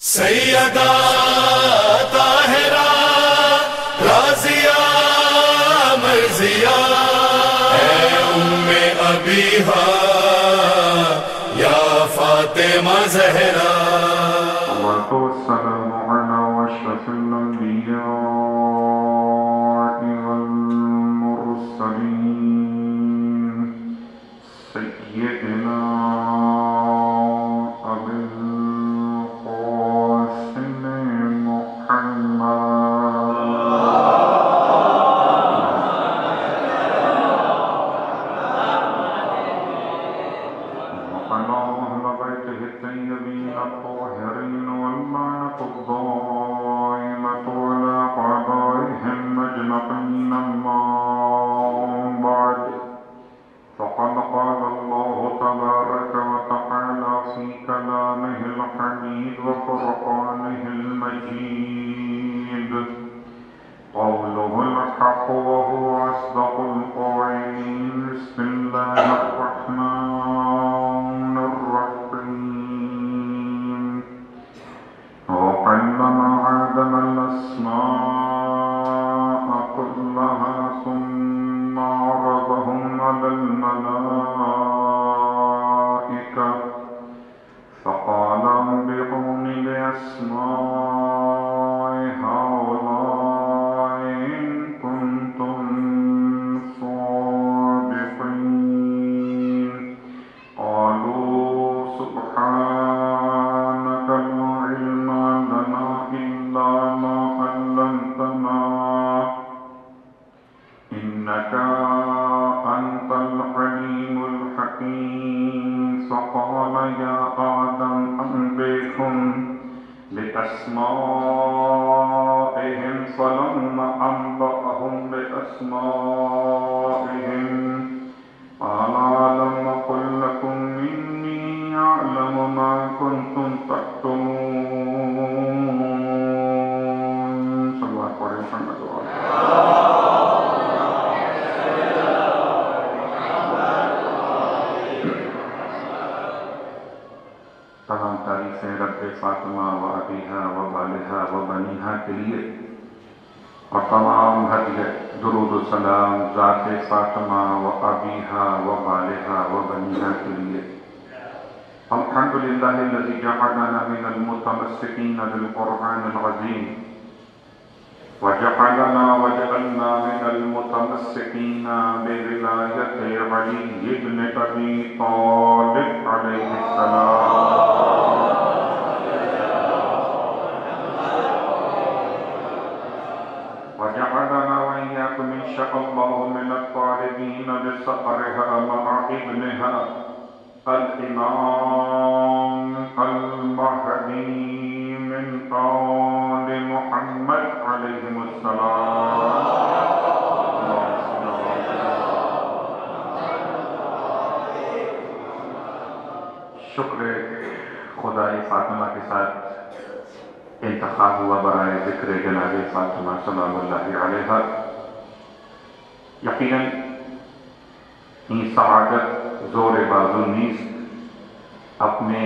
سیدہ طاہرہ رازیہ مرضیہ اے ام ابیہا یا فاطمہ زہرا والسلام على أشرف الأنبياء والمرسلين سيدنا أبي القاسم محمد وعلى أهل بيته الطيبين الطاهرين واللعنة الدائمة على أعدائهم أجمعين. أما بعد، فقد قال الله تبارك وتعالى في كلامه الحميد وفرقانه المجيد قوله الحق وهو أصدق القائلين. بسم الله الرحمن الرحيم. وعلم آدم الأسماء كلها ثم عرضهم على الملائكة فقال أنبئوني بأسماء هؤلاء إن كنتم صادقين. قالوا سبحانك لا علم لنا إلا ما علمتنا إنك أنت العليم الحكيم. فقال يا آدم أنبئهم بأسمائهم. فلما أنبأهم بأسمائهم قال ألم أقل لكم إني أعلم ما كنتم تكتمون. صلى الله عليه وسلم. تمام تعریفیں رب فاطمہ و ابیہا و بالہا و بنیہا کے لیے، اور تمام ہدیہ درود و سلام ذات فاطمہ و ابیہا و بالہا و بنیہا کے لیے. الحمدللہ الذی جعلنا من المتمسکین بالقرآن العظیم وجعلنا من المتمسکین بولایت علی بن ابی طالب علیہ السلام. وجعلنا وإياكم إن شاء الله من الطالبين بسفرها مع ابنها الإمام المهدي من آل محمد عليهم السلام. شکر خدای فاطمہ کے ساتھ انتخاب ہوا برائے ذکر جناب فاطمہ سلام اللہ علیہا. یقیناً یہ سعادت زور بازو نیست، اپنے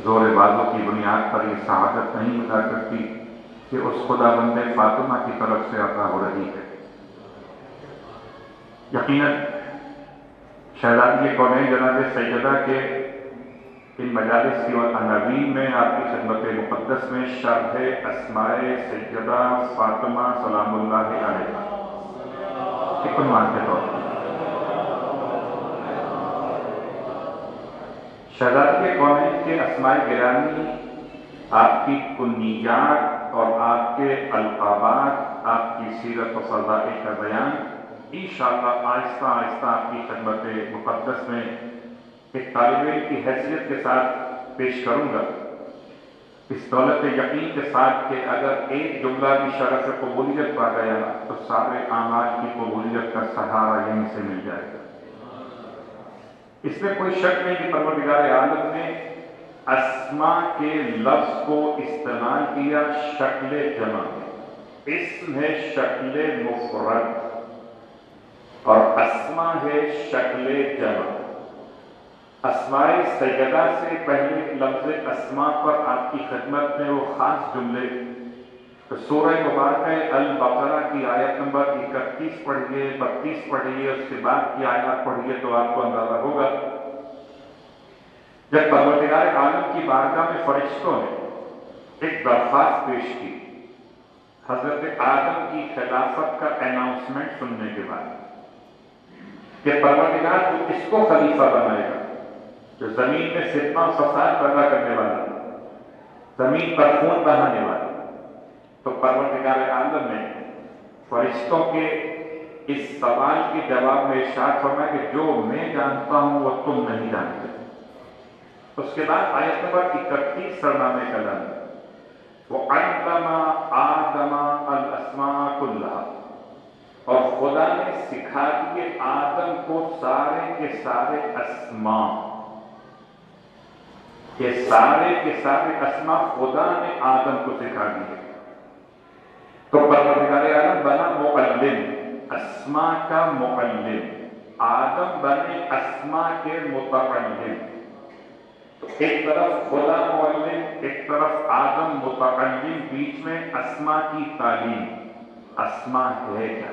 زور بازو کی بنیاد پر یہ سعادت نہیں ملا کرتی کہ اس خدا بند فاطمہ کی طرف سے عطا ہو رہی ہے. یقیناً شہزادی کونین جناب سیدہ کے ان مجالس کی عناوین میں آپ کی خدمت مقدس میں شرح اسماء سیدہ فاطمہ سلام اللہ علیہا ایک عنوان کے طور پر. شہزادی کونین کے اسماء گرامی، آپ کی کنیات اور آپ کے القابات، آپ کی سیرت و فضائل کا بیان انشاءاللہ آہستہ آہستہ آپ کی خدمت مقدس میں ایک طالب علم کی حیثیت کے ساتھ پیش کروں گا، اس دولت یقین کے ساتھ کہ اگر ایک جملہ بھی شرف قبولیت پا گیا تو سارے اعمال کی قبولیت کا سہارا یہیں سے مل جائے گا. اس میں کوئی شک نہیں کہ پروردگار عالم نے اسماء کے لفظ کو استعمال کیا شکل جمع میں. اسم ہے شکل مفرد اور اسماء ہے شکل جمع. اسماء سیدہ سے پہلے لفظ اسماء پر آپ کی خدمت میں وہ خاص جملے، سورہ مبارکہ البقرہ کی آیت نمبر 31 پڑھیے، 32 پڑھیے، اس کے بعد کی آیات پڑھیے تو آپ کو اندازہ ہوگا۔ جب پروردگار عالم کی بارگاہ میں فرشتوں نے ایک درخواست پیش کی حضرت آدم کی خلافت کا اناؤنسمنٹ سننے کے بعد کہ پروردگار تو کس کو خلیفہ بنائے گا جو زمین میں فتنہ و فساد پیدا کرنے والا، زمین پر خون بہانے والا، تو پروردگار عالم نے فرشتوں کے اس سوال کے جواب میں ارشاد فرمایا کہ جو میں جانتا ہوں وہ تم نہیں جانتے۔ اس کے بعد آیت نمبر 31 سرنامے کا لفظ وَعَلَّمَ آدَمَ الْأَسْمَاءَ كُلَّهَا، اور خدا نے سکھا دیے آدم کو سارے کے سارے اسماء، یہ سارے کے سارے اسماء خدا نے آدم کو سکھا دیے۔ تو پروردگار عالم بنا معلم، اسماء کا معلم، آدم بنے اسماء کے متعلم۔ تو ایک طرف خدا معلم، ایک طرف آدم متعلم، بیچ میں اسماء کی تعلیم۔ اسماء ہے کیا؟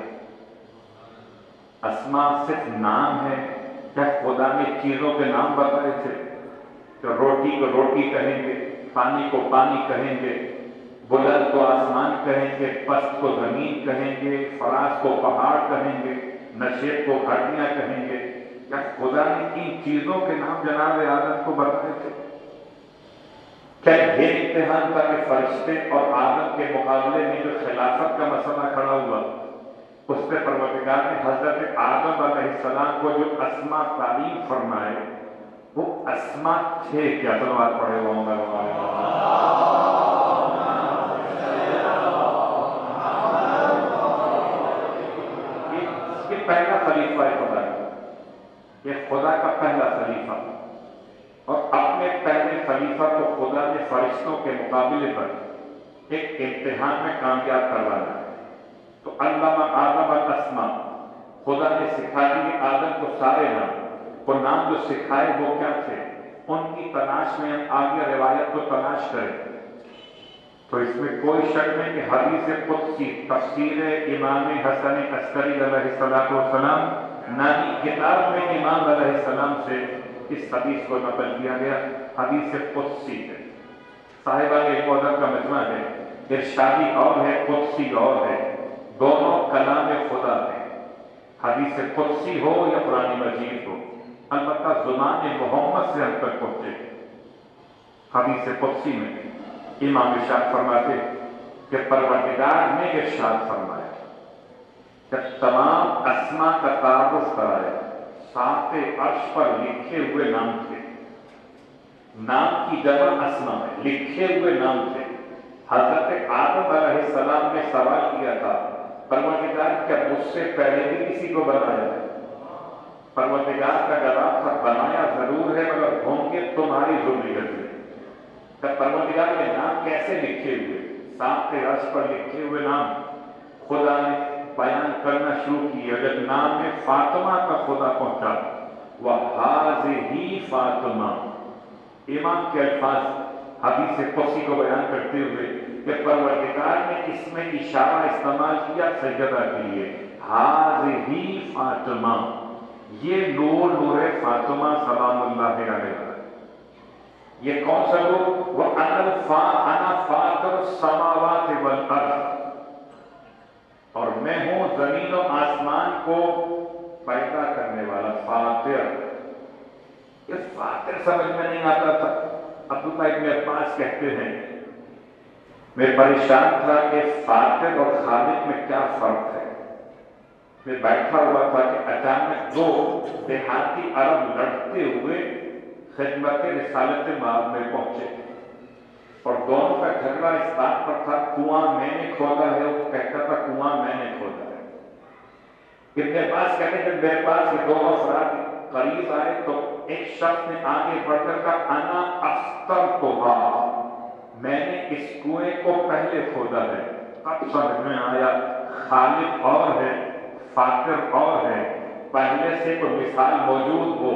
اسماء صرف نام ہے کیا؟ خدا نے چیزوں کے نام بتائے تھے کہ روٹی کو روٹی کہیں گے، پانی کو پانی کہیں گے، بلند کو آسمان کہیں گے، پست کو زمین کہیں گے، فراز کو پہاڑ کہیں گے، نشیب کو ہڈیاں کہیں گے؟ کیا خدا نے ان چیزوں کے نام جناب آدم کو بتائے تھے؟ کیا یہ امتحان تھا کہ فرشتے اور آدم کے مقابلے میں جو خلافت کا مسئلہ کھڑا ہوا اس پہ پروردگار نے حضرت آدم علیہ السلام کو جو اسماء تعلیم فرمائے وہ اسماء تھے کیا؟ صلوات پڑھے ہوں گے۔ یہ پہلا خلیفہ ہے خدا کا، یہ خدا کا پہلا خلیفہ، اور اپنے پہلے خلیفہ کو خدا نے فرشتوں کے مقابلے پر ایک امتحان میں کامیاب کروانا ہے۔ تو علم آدم الاسماء، خدا نے سکھا دی آدم کو سارے نام، وہ نام جو سکھائے وہ کیا تھے؟ ان کی تلاش میں ہم آگے روایت کو تلاش کریں تو اس میں کوئی شک نہیں کہ حدیث قدسی تفسیر امام حسن عسکری علیہ السلام نانی کتاب میں امام علیہ السلام سے اس حدیث کو نقل کیا گیا۔ حدیث قدسی ہے، صاحبہ ایک ادب کا مجمع ہے، ارشادی اور ہے، قدسی اور ہے، دونوں کلام خدا ہے، حدیث قدسی ہو یا قرآن مجید ہو، البتہ زبان محمد سے ہم تک پہنچے۔ حدیث قدسی میں امام ارشاد فرماتے کہ پروردگار نے ارشاد فرمایا جب تمام اسماء کا تعارف کرایا، ساتھ عرش پر لکھے ہوئے نام تھے، نام کی جمع اسماء ہے، لکھے ہوئے نام تھے۔ حضرت آدم علیہ السلام نے سوال کیا تھا پروردگار کیا مجھ سے پہلے بھی کسی کو بنایا ہے؟ پروردگار کا جواب تھا بنایا ضرور ہے مگر ہوں گے تمہاری ذریت سے۔ کہ پروردگار کے نام کیسے لکھے ہوئے؟ ساتھ عرش پر لکھے ہوئے نام خدا نے بیان کرنا شروع کیا۔ جب نام میں فاطمہ کا خدا پہنچا، وَهَٰذِهِ فاطمہ، امام کے الفاظ حدیث قدسی کو بیان کرتے ہوئے کہ پروردگار نے اس میں اشارہ استعمال کیا سجدہ کے لیے، هَٰذِهِ فاطمہ، یہ نور فاطمہ سلام اللہ علیہ۔ یہ کون سا نور؟ وَأَنَا فَاطِرُ السَّمَاوَاتِ وَالْأَرْضِ، اور میں ہوں زمین و آسمان کو پیدا کرنے والا، فاطر۔ یہ فاطر سمجھ میں نہیں آتا تھا۔ عبداللہ ابن عباس کہتے ہیں میں پریشان تھا کہ فاطر اور خالق میں کیا فرق ہے۔ میں بیٹھا ہوا تھا کہ اچانک دو دیہاتی عرب لڑتے ہوئے خدمت رسالت مآب میں پہنچے اور دونوں کا جھگڑا اس بات پر تھا کنواں میں نے کھودا ہے، وہ کہتا تھا کنواں میں نے کھودا ہے۔ ابن عباس کہتے ہیں جب میرے پاس یہ دونوں افراد قریب آئے تو ایک شخص نے آگے بڑھ کر کہا انا اخترتھا، میں نے اس کنویں کو پہلے کھودا ہے۔ اب سمجھ میں آیا خالق اور ہے، فاطر اور ہے، پہلے سے کوئی مثال موجود ہو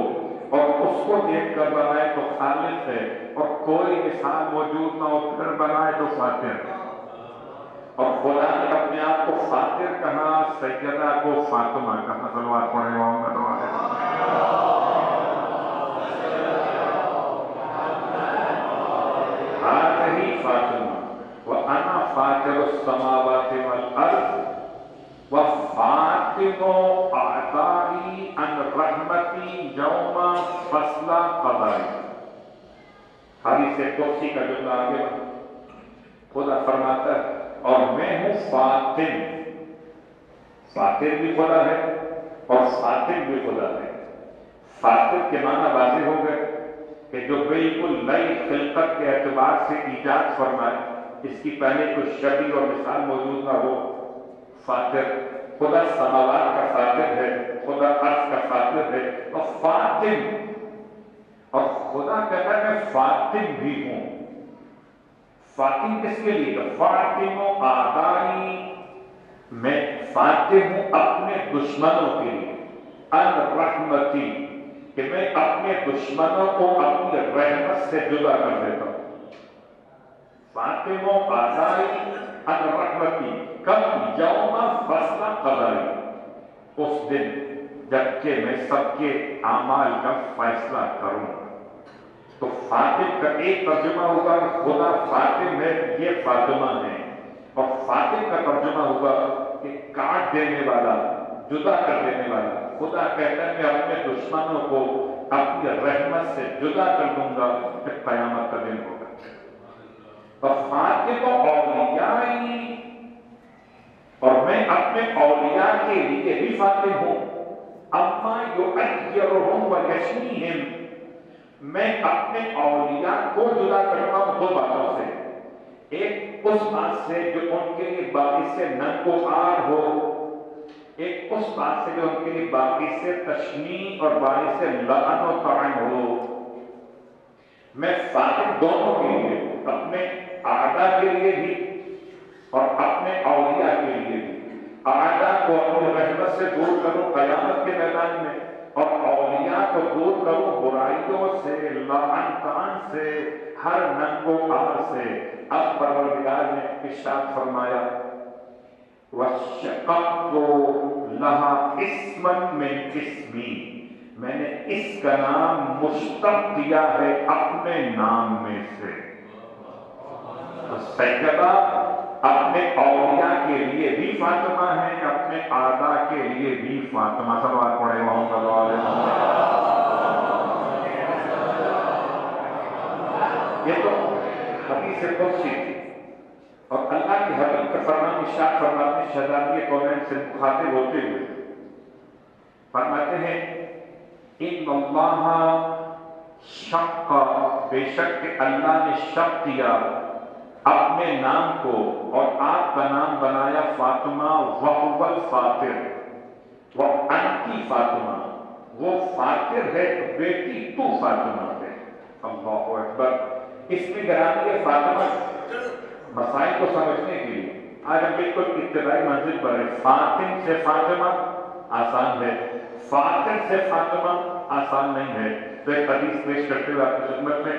اور اس کو دیکھ کر بنائے تو خالق ہے، اور کوئی مثال موجود نہ ہو پھر بنائے تو فاتر ہے۔ اور خدا نے اپنے آپ کو فاتر کہا، سیدہ کو فاطمہ کہا۔ صلوات پڑھے محمد علیہ۔ هذه فاطمہ وأنا فاطر السماوات والأرض وفاطم أعطائي عن رحمتي يوم فصل قضائي۔ حدیث قدسی کا جملہ آگے بڑھا، خدا فرماتا ہے اور میں ہوں فاطم۔ فاطر بھی خدا ہے اور فاطم بھی خدا ہے۔ فاطر کے معنی واضح ہو گئے کہ جو بالکل نئی خلقت کے اعتبار سے ایجاد فرمائے، اس کی پہلے کوئی شبیہ اور مثال موجود نہ ہو۔ فاطر خدا سماوات کا فاطر ہے، خدا عرش کا فاطر ہے، اور فاطم، اور خدا کہتا ہے میں فاطم بھی ہوں۔ فاطم کس کے لیے؟ فاطم آدائی، میں فاطم ہوں اپنے دشمنوں کے لیے، ان رحمتی، کہ میں اپنے دشمنوں کو اپنی رحمت سے جدا کر دیتا ہوں۔ فاطم آدائی ان رحمتی، کب؟ یوم فصل قضائی، اس دن جبکہ میں سب کے اعمال کا فیصلہ کروں گا۔ تو فاطم کا ایک ترجمہ ہوگا خدا فاطم ہے، یہ فاطمہ ہے، اور فاطم کا ترجمہ ہوگا کہ کاٹ دینے والا، جدا کر دینے والا۔ خدا کہتا ہے میں اپنے دشمنوں کو اپنی رحمت سے جدا کر دوں گا، پھر قیامت کا دن ہوگا۔ اور فاطم اولیائی، اور میں اپنے اولیاء کے لیے بھی فاطم ہوں۔ اما یعیرہم ویشنیہم، میں اپنے اولیاء کو جدا کرتا ہوں دو باتوں سے۔ ایک اس بات سے جو ان کے لیے باعث ننگ و عار ہو، ایک اس بات سے جو ان کے لیے باعث تشنیع اور باعث لعن و طعن ہو۔ میں فاطم دونوں کے لیے، اپنے اعداء کے لیے بھی اور اپنے اولیاء کے لیے بھی۔ اعداء کو اپنی رحمت سے دور کروں قیامت کے میدان میں، اور اولیاء کو دور کروں برائیوں سے، لعن طعن سے، ہر ننگ و عار سے۔ اب پروردگار نے ارشاد فرمایا وَشَقَقْتُ لَهَا اسْمًا مِنْ اسْمِي، میں نے اس کا نام مشتق کیا ہے اپنے نام میں سے۔ تو سیدہ اپنے اولیاء کے لیے بھی فاطمہ ہے، اپنے اعداء کے لیے بھی فاطمہ۔ صلوات پڑھے محمد علیہ۔ یہ تو حدیث قدسی تھی، اور اللہ کے حبیب کا فرمان ارشاد فرماتے ہیں شہزادی کونین سے مخاطب ہوتے ہوئے فرماتے ہیں ان اللہ شق، بے شک کہ اللہ نے شق کیا اپنے نام کو، اور آپ کا نام بنایا فاطمہ، وہو الفاطر، وانتی فاطمہ، وہ فاطر ہے بیٹی تو فاطمہ ہے۔ اللہ اکبر۔ اس میں گرامی ہے فاطمہ مسائل کو سمجھنے کے لیے آج ہم بالکل ابتدائی منزل پر ہیں۔ فاطم سے فاطمہ آسان ہے، فاطر سے فاطمہ آسان نہیں ہے۔ تو ایک حدیث پیش کرتے ہوئے آپ کی خدمت میں،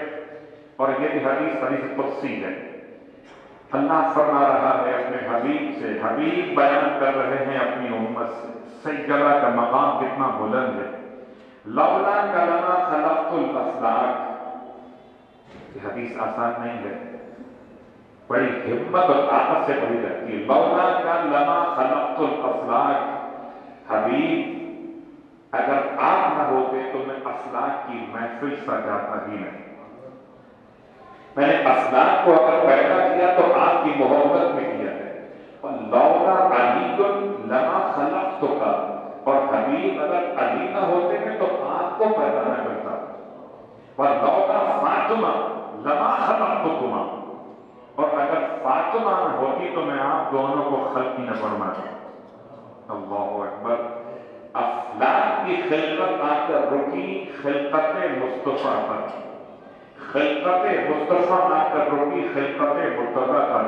اور یہ بھی حدیث قدسی ہے۔ اللہ فرما رہا ہے اپنے حبیب سے، حبیب بیان کر رہے ہیں اپنی امت سے۔ سیدہ کا مقام کتنا بلند ہے۔ لولا کلمہ خلقت الافلاک، یہ حدیث آسان نہیں ہے، بڑی ہمت اور طاقت سے پڑھی جاتی ہے۔ لولا کلمہ خلقت الافلاک، حبیب اگر آپ نہ ہوتے تو میں افلاک کی محفل سجاتا ہی نہیں۔ میں نے افلاک کو اگر پیدا کیا تو آپ کی محبت میں کیا ہے۔ اور لولا علی لما خلقتک، اور حبیب اگر علی نہ ہوتے ہیں تو آپ کو پیدا نہ کرتا۔ اور لولا فاطمہ لما خلقتکما، اور اگر فاطمہ نہ ہوتی تو میں آپ دونوں کو خلق ہی نہ فرماتا۔ اللہ اکبر۔ افلاک کی خلقت آ کر رکی خلقت مصطفیٰ پر، خلقت مصطفیٰ آ کر رکی خلقت مرتضیٰ پر،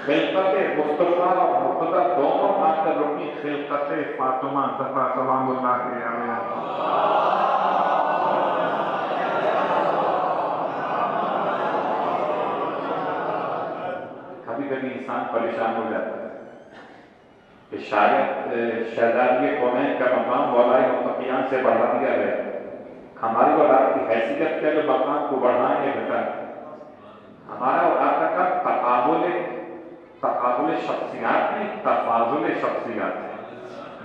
خلقت مصطفیٰ اور مرتضیٰ دونوں آ کر رکی خلقت فاطمہ زہرا سلام اللہ علیہا۔ کبھی کبھی انسان پریشان ہو جاتا ہے کہ شاید شہزادی کونین کا مقام مولا متقیان سے بڑھا دیا ہے، ہماری اولاد کی حیثیت کے جو مقام کو بڑھائیں یا گھٹائیں؟ ہمارا اولاد کا تقابل شخصیات نہیں، تفاضل شخصیات ہے۔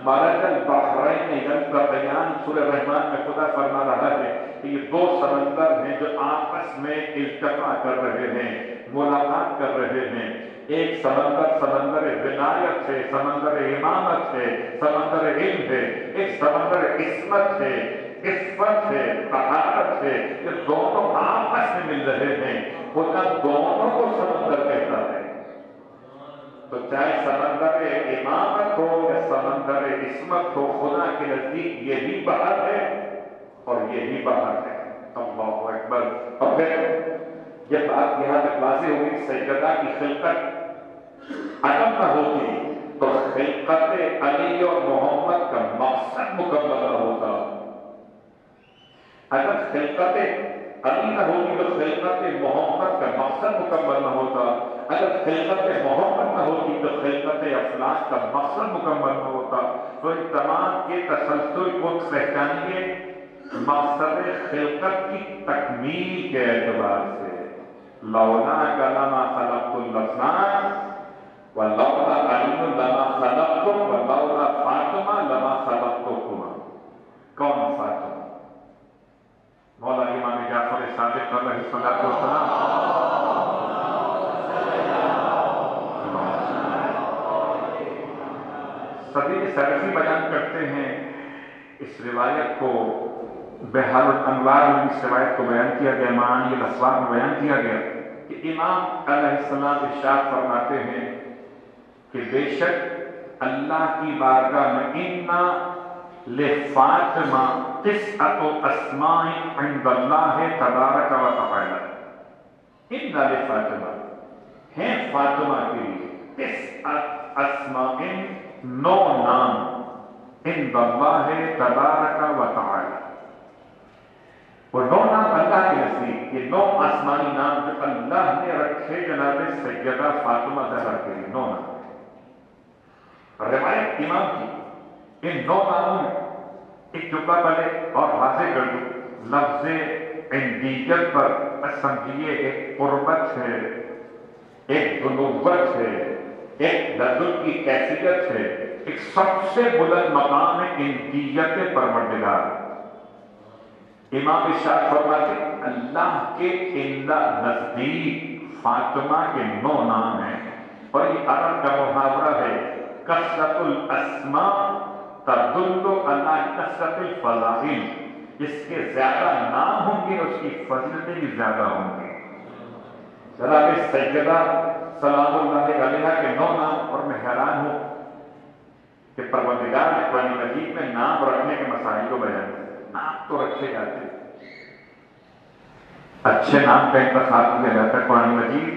مرج البحرین یلتقیان، سورہ رحمان میں خدا فرما رہا ہے کہ یہ دو سمندر ہیں جو آپس میں التقاء کر رہے ہیں، ملاقات کر رہے ہیں۔ ایک سمندر سمندر ولایت ہے، سمندر امامت ہے، سمندر علم ہے، ایک سمندر عصمت ہے، عفت ہے، طہارت ہے۔ یہ دونوں آپس میں مل رہے ہیں، خدا دونوں کو سمندر کہتا ہے۔ تو چاہے سمندر امامت ہو یا سمندر عصمت ہو، خدا کے نزدیک یہی بحر ہے اور یہی بحر ہے۔ اللہ اکبر۔ اور پھر یہ بات یہاں تک واضح ہوگی، سیدہ کی خلقت عدم نہ ہوتی تو خلقت علی اور محمد کا مقصد مکمل نہ ہوتا۔ اگر خلقت علی نہ ہوتی تو خلقت محمد کا مقصد مکمل نہ ہوتا، اگر خلقت محمد نہ ہوتی تو خلقت افلاک کا مقصد مکمل نہ ہوتا۔ تو ان تمام کے تسلسل کو پہچانیے مقصد خلقت کی تکمیل کے اعتبار سے۔ لولا لما خلقت الاسنان ولولا علی لما خلقتم ولولا فاطمہ لما خلقتکما۔ کون فاطمہ؟ مولا امام جعفر صادق علیہ الصلوۃ والسلام۔ صدیق سرسی بیان کرتے ہیں اس روایت کو، بحار الانوار میں اس روایت کو بیان کیا گیا، معانی الاسوار میں بیان کیا گیا کہ امام علیہ السلام ارشاد فرماتے ہیں کہ بے شک اللہ کی بارگاہ میں انا لفاطمہ تسعۃ اسماء عند اللہ تبارک و تعالی۔ انا لفاطمہ ہیں فاطمہ کے لیے تسعۃ اسماء، 9 نام عند اللہ تبارک و تعالی۔ وہ 9 نام اللہ کے نزدیک، یہ 9 آسمانی نام جو اللہ نے رکھے جناب سیدہ فاطمہ زہرا کے لیے، 9 نام۔ روایت امام کی ان 9 ناموں میں ایک جملہ پہلے اور واضح کر دوں، لفظ عندیت پر سمجھیے ایک قربت ہے، ایک بنوت ہے، ایک نزول کی کیفیت ہے، ایک سب سے بلند مقام ہے عندیت پروردگار۔ امام ارشاد فرماتے اللہ کے عندہ نزدیک فاطمہ کے 9 نام ہیں، اور یہ عرب کا محاورہ ہے، کثرت الاسماء تدل علی کثرت الفضائل۔ جس کے زیادہ نام ہوں گے اس کی فضیلتیں بھی زیادہ ہوں گی۔ جناب سیدہ سلام اللہ علیہا کے 9 نام، اور میں حیران ہوں کہ پروردگار نے قرآن مجید میں نام رکھنے کے مسائل کو بیان کیا۔ نام تو رکھے جاتے ہیں، اچھے نام کا انتخاب کیا جاتا ہے۔ قرآن مجید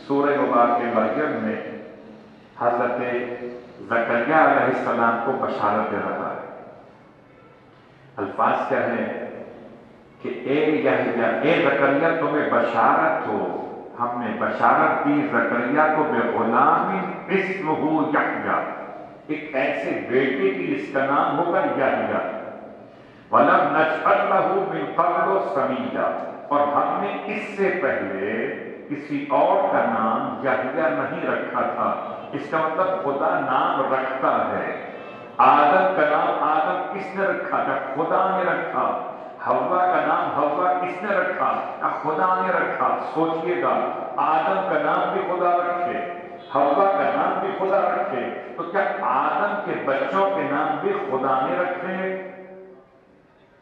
سورہ مبارکہ مریم میں حضرت زکریا علیہ السلام کو بشارت دے رہا ہے۔ الفاظ کیا ہے کہ اے یحییٰ، اے زکریا تمہیں بشارت ہو، ہم نے بشارت دی زکریا کو بغلام اسمہ یحییٰ، ایک ایسے بیٹے کی جس کا نام ہوگا یحییٰ، وَلَمْ نَجْعَلْ لَهُ مِنْ قَبْلُ سَمِیًّا، اور ہم نے اس سے پہلے کسی اور کا نام یحییٰ نہیں رکھا تھا۔ اس کا مطلب خدا نام رکھتا ہے۔ آدم کا نام آدم کس نے رکھا تھا؟ خدا نے رکھا۔ حوا کا نام حوا کس نے رکھا؟ خدا نے رکھا۔ سوچئے گا، آدم کا نام بھی خدا رکھے، حوا کا نام بھی خدا رکھے، تو کیا آدم کے بچوں کے نام بھی خدا نے رکھے؟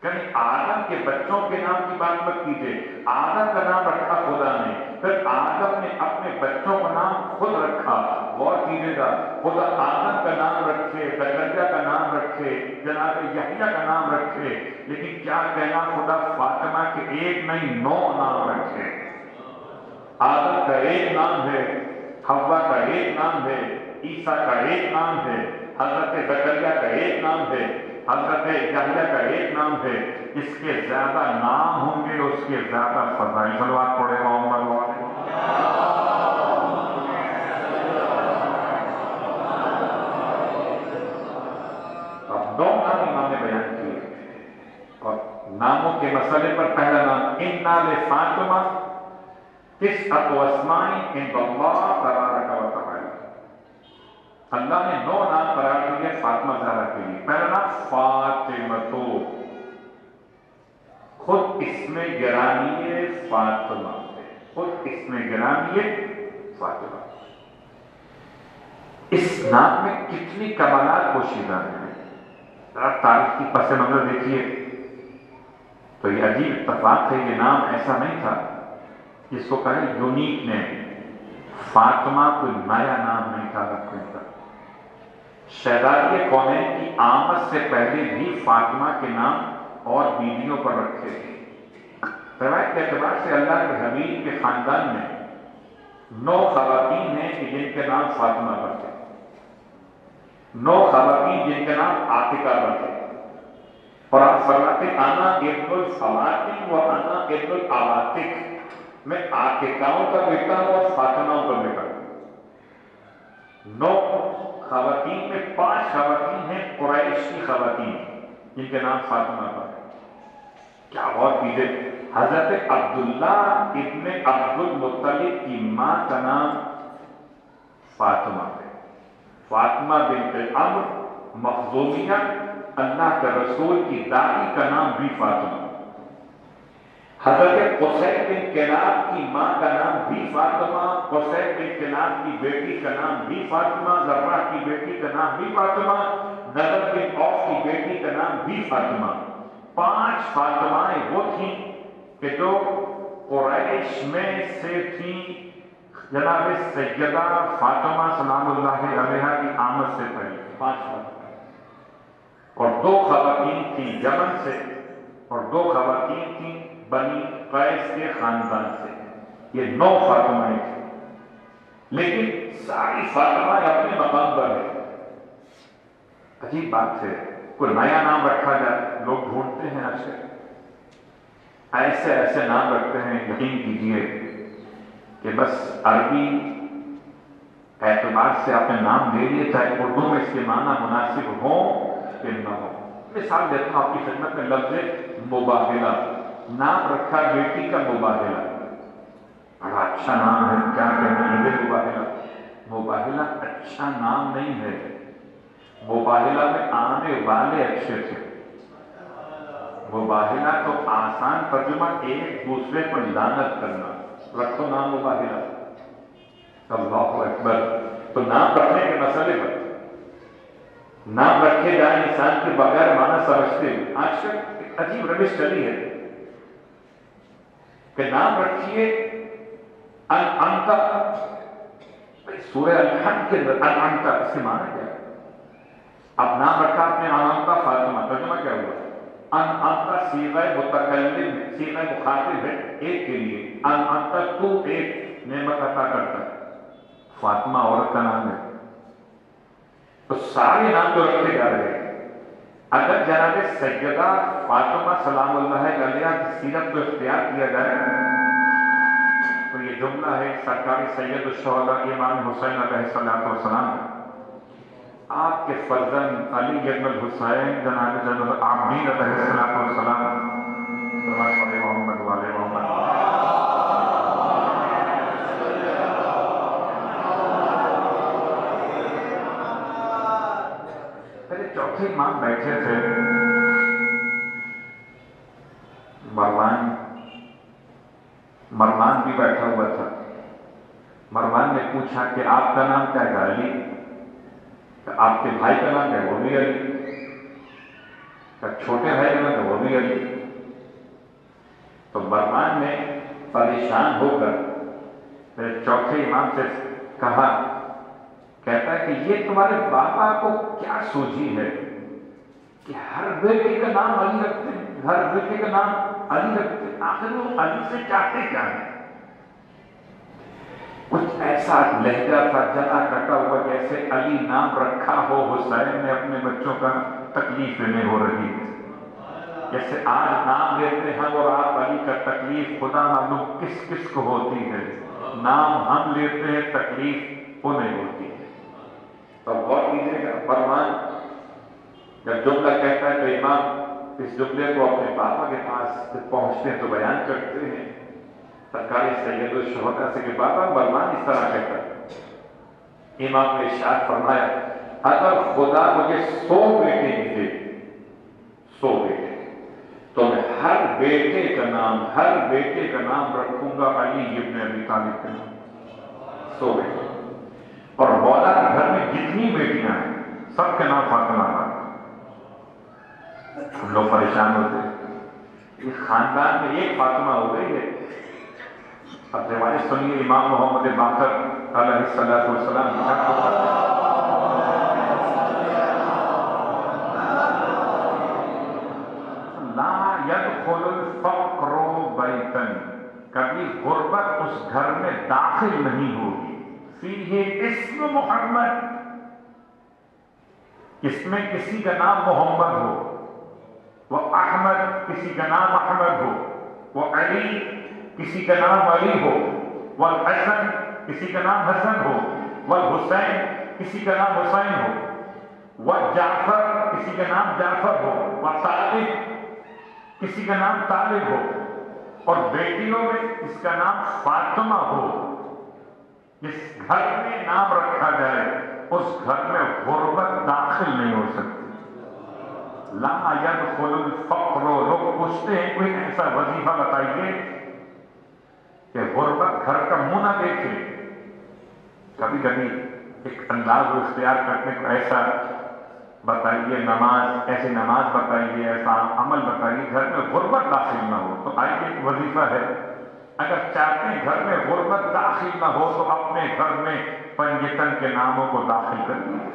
یعنی آدم کے بچوں کے نام کی بات مت کیجیے، آدم کا نام رکھا خدا نے، پھر آدم نے اپنے بچوں کا نام خود رکھا۔ غور کیجیے گا، خدا آدم کا نام رکھے، زکریا کا نام رکھے، جناب یحییٰ کا نام رکھے، لیکن کیا کہنا خدا فاطمہ کے ایک نہیں 9 نام رکھے۔ آدم کا ایک نام ہے، حوا کا ایک نام ہے، عیسیٰ کا ایک نام ہے، حضرت زکریا کا ایک نام ہے، حضرت یحییٰ کا ایک نام ہے۔ اس کے زیادہ نام ہوں گے اس کے زیادہ فضائل۔ صلوات پڑھے محمد۔ ناموں کے مسئلے پر پہلا نام اِنَّا لِفَاطِمَةَ تِسْعَةُ أَسْمَاءٍ عِنْدَ اللَّهِ تَبَارَكَ وَتَعَالَى۔ اللہ نے 9 نام قرار دیے فاطمہ زہرا کے لیے۔ پہلا نام فاطمہ، خود اسم گرامی فاطمہ، خود اسم گرامی فاطمہ۔ اس نام میں کتنی کمالات پوشیدہ ہیں، تاریخ کی پس منظر دیکھیے تو یہ عجیب اتفاق ہے، یہ نام ایسا نہیں تھا جس کو کہیں یونیک نیم۔ فاطمہ کوئی نیا نام نہیں تھا رکھنے کا۔ شہزادی کونین کی آمد سے پہلے بھی فاطمہ کے نام اور بیویوں پر رکھے تھے۔ روایت کے اعتبار سے اللہ کے حبیب کے خاندان میں 9 خواتین ہیں کہ جن کے نام فاطمہ پر تھے، 9 خواتین جن کے نام عاتقہ پر تھے، اور آپ فرماتے انا ابن الفواتن و انا ابن العواتق، میں عاتقاؤں کا بیٹا ہوں اور فاطمہ کا بیٹا ہوں۔ 9 خواتین میں 5 خواتین ہیں قریش کی خواتین جن کے نام فاطمہ پر ہے۔ کیا غور کیجیے، حضرت عبداللہ ابن عبد المطلب کی ماں کا نام فاطمہ ہے، فاطمہ بنت عمرو مخزومیہ، اللہ کے رسول کی دائی کا نام بھی فاطمہ۔ حضرت قصی بن کلاب کی ماں کا نام بھی فاطمہ، قصی بن کلاب کی بیٹی کا نام بھی فاطمہ، زرہ کی بیٹی کا نام بھی فاطمہ، نضر بن عوف کی بیٹی کا نام بھی فاطمہ۔ 5 فاطمائیں وہ تھیں کہ جو قریش میں سے تھیں جناب سیدہ فاطمہ سلام اللہ علیہا کی آمد سے پہلے، 5 فاطمہ، اور 2 خواتین تھیں یمن سے، اور 2 خواتین تھیں بنی قیس کے خاندان سے۔ یہ 9 فاطمہ تھیں، لیکن ساری فاطمہ اپنے مقام پر ہے۔ عجیب بات ہے، کوئی نیا نام رکھا جائے، لوگ ڈھونڈتے ہیں آج کل، ایسے ایسے نام رکھتے ہیں، یقین کیجئے کہ بس عربی اعتبار سے آپ نے نام لے لیے، چاہے اردو میں اس کے معنی مناسب ہوں کہ نہ ہو۔ مثال دیتا ہوں آپ کی خدمت میں، لفظ مباہلہ، نام رکھا بیٹی کا مباہلہ، بڑا اچھا نام ہے، کیا کہتے ہیں مباہلہ؟ مباہلہ اچھا نام نہیں ہے، مباہلہ میں آنے والے اچھے تھے۔ مباہلہ تو آسان ترجمہ ایک دوسرے پر لعنت کرنا، رکھو نام مباہلہ۔ اللہ اکبر۔ تو نام رکھنے کے مسئلے پر نام رکھے جائیں انسان کے بغیر معنی سمجھتے ہیں۔ آج کل ایک عجیب روش چلی ہے کہ نام رکھیے انت، سورہ الحمد کے اندر انت، اس کے معنی کیا ہے؟ اب نام رکھا آپ نے انت فاطمہ، ترجمہ کیا ہوا؟ انت صیغہ متکلم، صیغہ مخاطب ہے ایک کے لیے، انت تو ایک نعمت عطا کرتا ہے، فاطمہ عورت کا نام ہے۔ تو سارے نام جو رکھے جا رہے ہیں، اگر جناب سیدہ فاطمہ سلام اللہ علیہا کی سیرت کو اختیار کیا جائے تو یہ جملہ ہے سرکار سید الشہداء امام حسین علیہ السلام، آپ کے فرزند علی بن الحسین جناب زین العابدین علیہ السلام، محمد والے محمد۔ چوتھے امام بیٹھے تھے، مروان بھی بیٹھا ہوا تھا۔ مروان نے پوچھا کہ آپ کا نام کیا ہے؟ علی۔ آپ کے بھائی کا نام کیا ہے؟ وہ بھی علی۔ چھوٹے بھائی کا نام ہے؟ وہ بھی علی۔ تو مروان نے پریشان ہو کر چوتھے امام سے کہا، کہتا ہے کہ یہ تمہارے بابا کو کیا سوجی ہے کہ ہر بیٹے کا نام علی رکھتے ہیں، ہر بیٹے کا نام علی رکھتے ہیں، آخر وہ علی سے چاہتے کیا ہیں؟ کچھ ایسا لہجہ تھا جلا کٹا ہوا، جیسے علی نام رکھا ہو حسین نے اپنے بچوں کا تکلیف نہیں ہو رہی ہے، جیسے آج نام لیتے ہیں اور آپ علی کا تکلیف خدا معلوم کس کس کو ہوتی ہے، نام ہم لیتے ہیں تکلیف وہ نہیں ہوتی ہے۔ تو غور کیجیے گا، فرمان جب جملہ کہتا ہے تو امام اس جملے کو اپنے پاپا کے پاس پہنچتے ہیں تو بیان کرتے ہیں سرکار سید الشہداء سے کہ بابا برمان اس طرح کہتا ہے۔ امام نے ارشاد فرمایا اگر خدا مجھے 100 بیٹے دے 100 بیٹے تو میں ہر بیٹے کا نام رکھوں گا علی ابن ابی طالب کا نام۔ 100 بیٹے اور مولا کے گھر میں جتنی بیٹیاں ہیں سب کے نام فاطمہ کا۔ ہم لوگ پریشان ہوتے ہیں اس خاندان میں ایک فاطمہ ہو گئی ہے۔ اب روایت سنیے امام محمد باقر علیہ السلام لا يدخل الفقر بیتا، کبھی غربت اس گھر میں داخل نہیں ہوگی۔ فیہ اسم محمد، اس میں کسی کا نام محمد ہو، وہ احمد کسی کا نام احمد ہو، وہ علی کسی کا نام علی ہو، والحسن کسی کا نام حسن ہو، والحسین کسی کا نام حسین ہو، والجعفر کسی کا نام جعفر ہو، والطالب کسی کا نام طالب ہو، اور بیٹیوں میں اس کا نام فاطمہ ہو۔ جس گھر میں نام رکھا جائے اس گھر میں غربت داخل نہیں ہو سکتی۔ لا يدخل الفقر، لوگ پوچھتے ہیں کوئی ایسا وظیفہ بتائیے کہ غربت گھر کا منہ نہ دیکھے۔ کبھی کبھی ایک انداز اختیار کرنے کو ایسا بتائیے، نماز ایسی نماز بتائیے، ایسا عمل بتائیے گھر میں غربت داخل نہ ہو۔ تو آئیے ایک وظیفہ ہے، اگر چاہتے ہیں گھر میں غربت داخل نہ ہو تو اپنے گھر میں پنجتن کے ناموں کو داخل کریے۔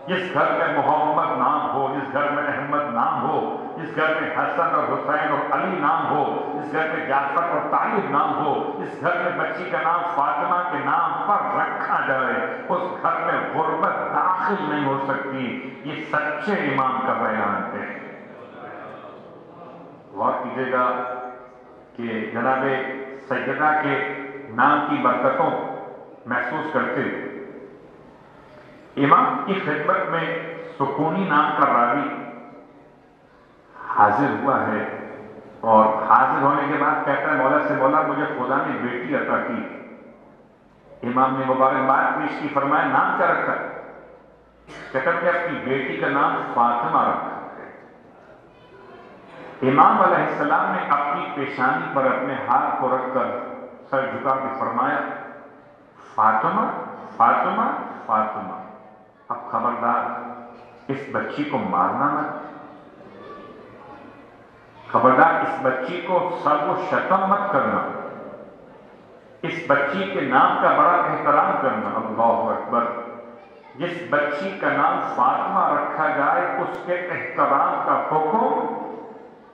جس گھر میں محمد نام ہو، جس گھر میں احمد نام ہو، جس گھر میں حسن اور حسین اور علی نام ہو، جس گھر میں جعفر اور طالب نام ہو، جس گھر میں بچی کا نام فاطمہ کے نام پر رکھا جائے اس گھر میں غربت داخل نہیں ہو سکتی۔ یہ سچے امام کا بیان ہے۔ غور کیجیے گا کہ جناب سیدہ کے نام کی برکتوں محسوس کرتے ہوئے امام کی خدمت میں سکونی نام کا راوی حاضر ہوا ہے، اور حاضر ہونے کے بعد کہتا ہے مولا سے مولا مجھے خدا نے بیٹی عطا کی۔ امام نے مبارکباد پیش کی، فرمایا نام کیا رکھا؟ کہتا کہ اپنی بیٹی کا نام فاطمہ رکھا ہے۔ امام علیہ السلام نے اپنی پیشانی پر اپنے ہاتھ کو رکھ کر سر جھکا کے فرمایا فاطمہ فاطمہ فاطمہ، اب خبردار اس بچی کو مارنا مت، خبردار اس بچی کو سب و شتم مت کرنا، اس بچی کے نام کا بڑا احترام کرنا۔ اللہ اکبر! جس بچی کا نام فاطمہ رکھا جائے اس کے احترام کا حکم،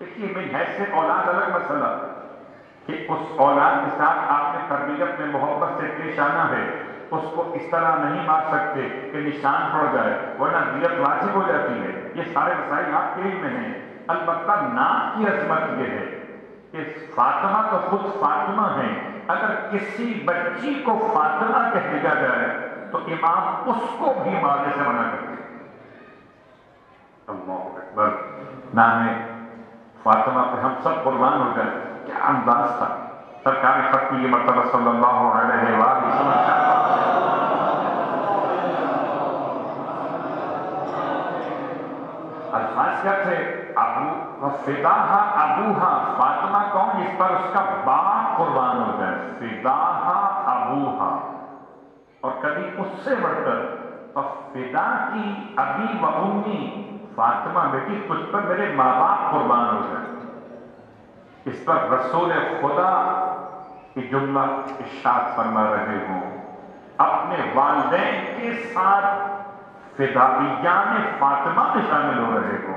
دیکھیے میں حیثیت اولاد الگ مسئلہ کہ اس اولاد کے ساتھ آپ نے تربیت میں محبت سے پیش آنا ہے، اس کو اس طرح نہیں مار سکتے کہ نشان پڑ جائے ورنہ دیت واجب ہو جاتی ہے۔ یہ سارے مسائل آپ کے علم میں ہیں، البتہ نام کی عظمت یہ ہے کہ فاطمہ تو خود فاطمہ ہیں، اگر کسی بچی کو فاطمہ کہہ دیا جائے تو امام اس کو بھی مارنے سے منع کرتے ہیں۔ اللہ اکبر! نام فاطمہ پہ ہم سب قربان ہو جائیں، کیا انداز تھا سرکار خط کی یہ مرتبہ صلی اللہ علیہ وآلہ وسلم۔ الفاظ کیا تھے؟ ابو فداہا ابوہا، فاطمہ کون جس پر اس کا باپ قربان ہو جائے، فداہا ابوہا، اور کبھی اس سے بڑھ کر فدا کی ابی و امی، فاطمہ بیٹی تجھ پر میرے ماں باپ قربان ہو جائے۔ اس پر رسول خدا کی جملہ ارشاد فرما رہے ہوں اپنے والدین کے ساتھ فدائیان فاطمہ میں شامل ہو رہے ہو۔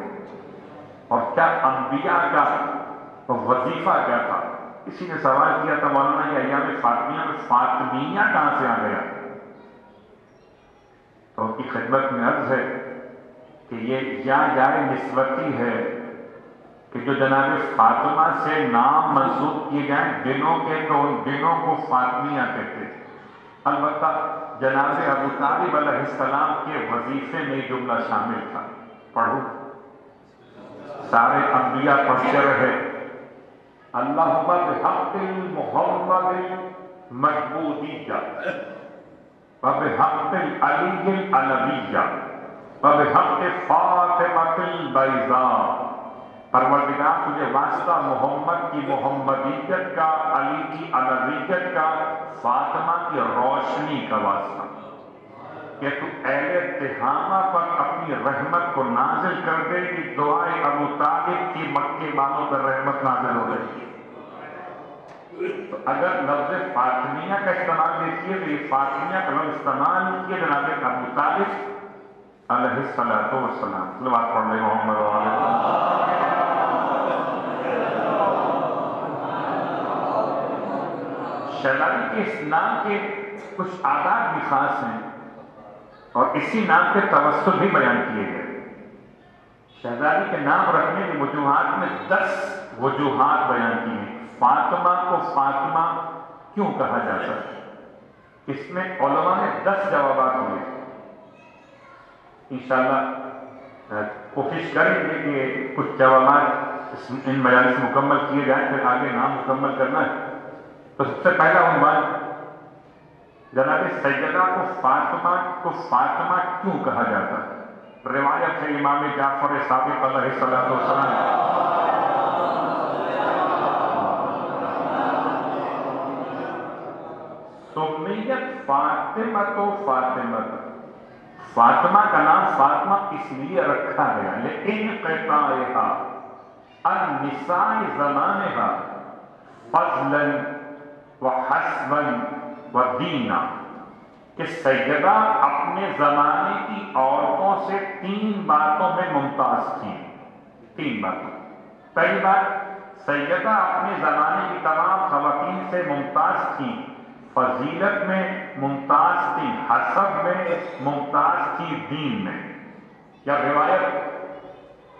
اور کیا انبیاء کا وظیفہ کیا تھا؟ کسی نے سوال کیا تھا مولانا یہ ایام فاطمیہ میں فاطمیہ کہاں سے آ گیا؟ تو ان کی خدمت میں عرض ہے کہ یہ جائے نسبتی ہے کہ جو جناب فاطمہ سے نام منسوب کیے جائیں دنوں کے تو ان دنوں کو فاطمیہ کہتے ہیں۔ البتہ جناب ابو طالب علیہ السلام کے وظیفے میں جملہ شامل تھا۔ پڑھو سارے انبیاء پڑھتے رہے اللہم بحق محمد المجبودیہ وبحق العلی العلویہ وبحق فاطمۃ البیضاء، پروردگار تجھے واسطہ محمد کی محمدیت کا، علی کی علویت کا، فاطمہ کی روشنی کا واسطہ کہ تو اہل تہامہ پر اپنی رحمت کو نازل کر دے کہ دعائے ابو طالب کی مکے والوں پر رحمت نازل ہو گئی۔ تو اگر لفظ فاطمیہ کا استعمال دیکھیے تو یہ فاطمیہ کا لفظ استعمال کیے جناب ابو طالب علیہ الصلوۃ والسلام۔ صلوات پڑھ لیں محمد وعلیہ شہزادی کے اس نام کے کچھ آداب بھی خاص ہیں اور اسی نام کے توسط بھی بیان کیے گئے۔ شہزادی کے نام رکھنے کی وجوہات میں 10 وجوہات بیان کی ہیں۔ فاطمہ کو فاطمہ کیوں کہا جاتا ہے؟ اس میں علماء نے 10 جوابات ہوئے۔ انشاءاللہ کوشش کریں گے کہ کچھ جوابات ان بیان سے مکمل کیے جائیں، پھر آگے نام مکمل کرنا ہے۔ تو سب سے پہلا عنوان جناب سیدہ کو فاطمہ کیوں کہا جاتا ہے؟ روایت ہے امام جعفر صادق علیہ السلام سمیت فاطمہ تو فاطمہ کا نام فاطمہ اس لیے رکھا گیا لانقطاعها النساء زمانها فضلا وحسبا ودینا، کہ سیدہ اپنے زمانے کی عورتوں سے 3 باتوں میں ممتاز تھیں۔ 3 باتوں۔ پہلی بات، سیدہ اپنے زمانے کی تمام خواتین سے ممتاز تھیں، فضیلت میں ممتاز تھی، حسب میں ممتاز تھی، دین میں۔ یا روایت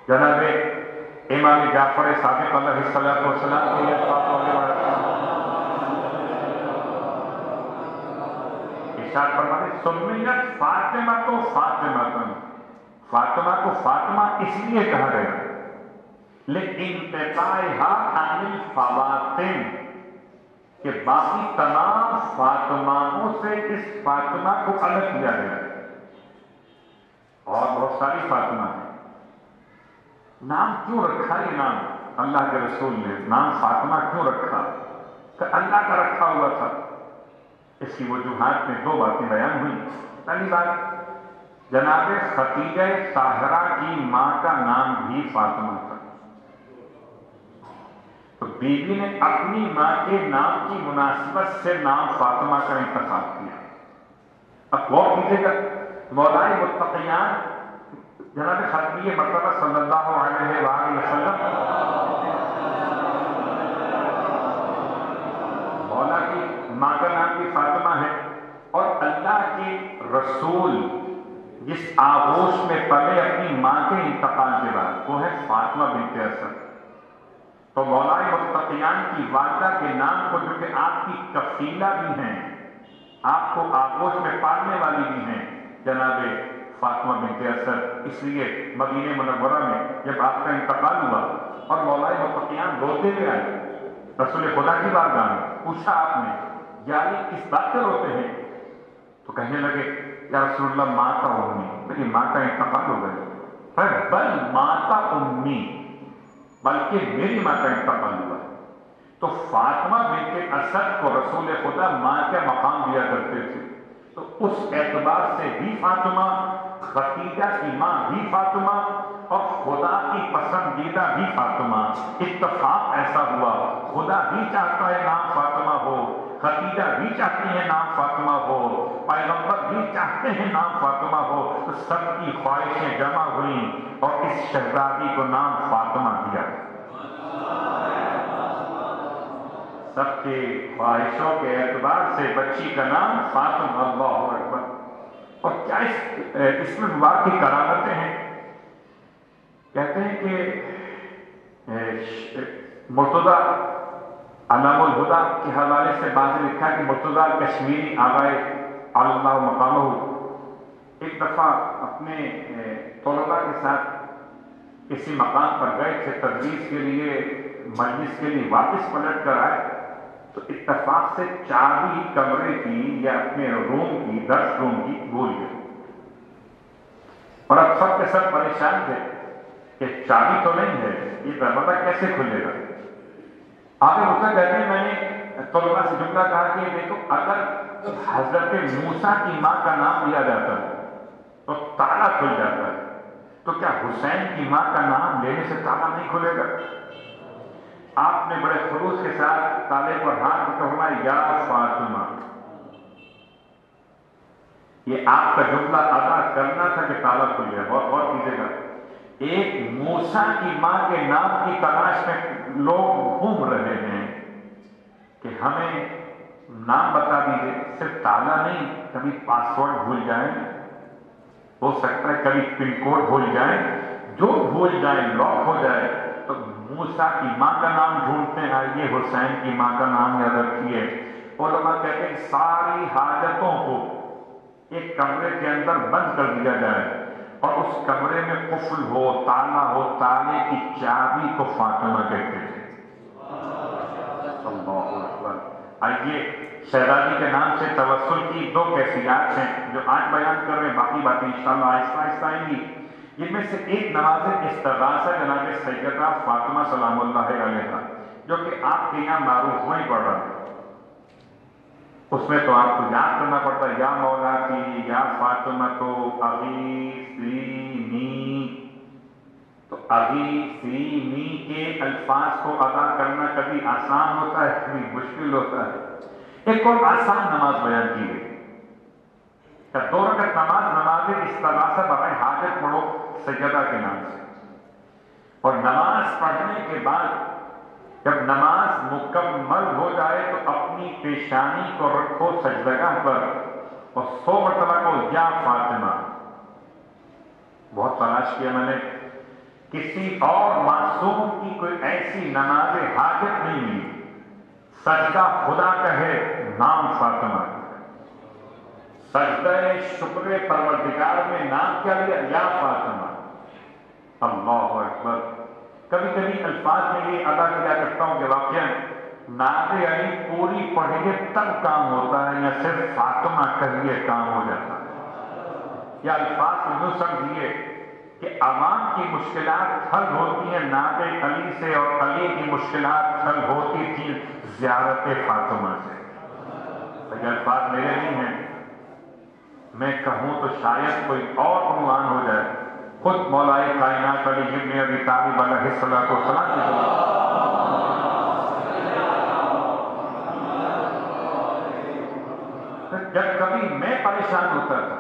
جناب امام جعفر صادق علیہ السلام کے لیے ارشاد فرماتے سمیت فاطمہ کو فاطمہ کو فاطمہ اس لیے کہا گیا لانقطاعها عن الفواطم، کہ باقی تمام فاطمہوں سے اس فاطمہ کو الگ کیا گیا۔ اور بہت ساری فاطمہ ہیں۔ نام کیوں رکھا یہ نام؟ اللہ کے رسول نے نام فاطمہ کیوں رکھا؟ کہ اللہ کا رکھا ہوا تھا۔ اس کی وجوہات میں 2 باتیں بیان ہوئی۔ پہلی بات، جناب خدیجہ طاہرہ کی ماں کا نام بھی فاطمہ تھا، تو بیوی نے اپنی ماں کے نام کی مناسبت سے نام فاطمہ کا انتخاب کیا۔ اب غور کیجیے گا، مولائے متقیان جناب ختمی مرتبہ صلی اللہ علیہ وآلہ وسلم مولا کی ماں کا نام بھی فاطمہ ہے، اور اللہ کے رسول جس آغوش میں پلے اپنی ماں کے انتقال کے بعد وہ ہے فاطمہ بنت اسد۔ تو مولائے متقیان کی والدہ کے نام کو جو کہ آپ کی کفیلہ بھی ہیں، آپ کو آغوش میں پالنے والی بھی ہیں، جناب فاطمہ بنت اسد، اس لیے مدینہ منورہ میں جب آپ کا انتقال ہوا اور مولائے متقیان روتے ہوئے آئے رسول خدا کی بارگاہ میں، پوچھا آپ نے یاری کس بات سے روتے ہیں؟ تو کہنے لگے یا رسول اللہ ماتا امی، لیکن ماں کا انتقال ہو گیا۔ بل ماتا امی، بلکہ میری ماں کا انتقال ہوا۔ تو فاطمہ بنت اسد کو رسول خدا ماں کا مقام دیا کرتے تھے، تو اس اعتبار سے بھی فاطمہ، خدیجہ کی ماں بھی فاطمہ، اور خدا کی پسندیدہ بھی فاطمہ۔ اتفاق ایسا ہوا، خدا بھی چاہتا ہے نام فاطمہ ہو، خدیجہ بھی چاہتی ہے نام فاطمہ ہو، پیغمبر بھی چاہتے ہیں نام فاطمہ ہو، تو سب کی خواہشیں جمع ہوئیں اور اس شہزادی کو نام فاطمہ دیا۔ سب کی خواہشوں کے اعتبار سے بچی کا نام فاطمہ، اللہ اکبر۔ اور کیا اس میں مبارک کی کرامتیں ہیں؟ کہتے ہیں کہ مرتضیٰ علام الہدا کے حوالے سے بعض نے لکھا کہ مرتضیٰ کشمیری آغائے اللہ مقامہ ایک دفعہ اپنے طلباء کے ساتھ کسی مقام پر گئے تھے تدریس کے لیے، مجلس کے لیے، واپس پلٹ کر آئے تو اتفاق سے چابی کمرے کی یا اپنے روم کی، درس روم کی بھول گئے، اور اب سب کے سب پریشان تھے کہ چابی تو نہیں ہے، یہ دروازہ کیسے کھلے گا؟ آگے اس کہتے ہیں میں نے طلباء سے جملہ کہا کہ دیکھو اگر حضرت موسیٰ کی ماں کا نام لیا جاتا تو تالا کھل جاتا ہے، تو کیا حسین کی ماں کا نام لینے سے تالا نہیں کھلے گا؟ آپ نے بڑے خلوص کے ساتھ تالے پر ہاتھ رکھ کر فرمایا یا فاطمہ، یہ آپ کا جملہ ادا کرنا تھا کہ تالا کھل گیا۔ بہت بہت کیجیے گا، ایک موسیٰ کی ماں کے نام کی تلاش میں لوگ گھوم رہے ہیں کہ ہمیں نام بتا دیجیے، صرف تالا نہیں، کبھی پاسورڈ بھول جائیں، ہو سکتا ہے کبھی پن کوڈ بھول جائیں، جو بھول جائیں لاک ہو جائے، تو موسیٰ کی ماں کا نام ڈھونڈتے ہیں، آئیے حسین کی ماں کا نام یاد رکھیے۔ علماء کہتے ہیں ساری حاجتوں کو ایک کمرے کے اندر بند کر دیا جائے اور اس کمرے میں قفل ہو، تالا ہو، تالے کی چابی کو فاطمہ کہتے تھے۔ اللہ اکبر۔ آئیے شہزادی کے نام سے توسل کی دو کیفیات ہیں جو آج بیان کر رہے ہیں، باقی باتیں انشاءاللہ آہستہ آہستہ آئیں گی۔ ان میں سے ایک نماز استغاثہ جناب سیدہ فاطمہ سلام اللہ علیہا، جو کہ آپ کے یہاں معروف نہیں پڑ رہا ہے، اس میں تو آپ کو یاد کرنا پڑتا ہے یا مولا کی یا فاطمہ تو اغیثینی، تو اغیثینی کے الفاظ کو ادا کرنا کبھی آسان ہوتا ہے کبھی مشکل ہوتا ہے۔ ایک اور آسان نماز بیان کی گئی کہ 2 رکعت نماز استغاثہ برائے حاجت پڑھو سیدہ کے نام سے، اور نماز پڑھنے کے بعد جب نماز مکمل ہو جائے تو اپنی پیشانی کو رکھو سجدگاہ پر اور 100 مرتبہ کو یا فاطمہ۔ بہت تلاش کیا میں نے، کسی اور معصوم کی کوئی ایسی نماز حاجت نہیں ملی، سجدہ خدا کہے نام فاطمہ، سجدہ شکر پروردگار میں نام کیا لیا یا فاطمہ۔ اللہ اکبر۔ کبھی کبھی الفاظ میں یہ ادا کیا کرتا ہوں کہ واقعاً نعت علی پوری پڑھیے تب کام ہوتا ہے یا صرف فاطمہ کہیے کام ہو جاتا ہے؟ یا الفاظ کو یوں سمجھیے کہ عوام کی مشکلات حل ہوتی ہیں نعت علی سے، اور علی کی مشکلات حل ہوتی تھی زیارت فاطمہ سے۔ یہ الفاظ میرے نہیں ہیں، میں کہوں تو شاید کوئی اور عنوان ہو جائے، خود مولائے کائنات علی ابن ابی طالب علیہ الصلوۃ والسلام کی جب کبھی میں پریشان ہوتا تھا،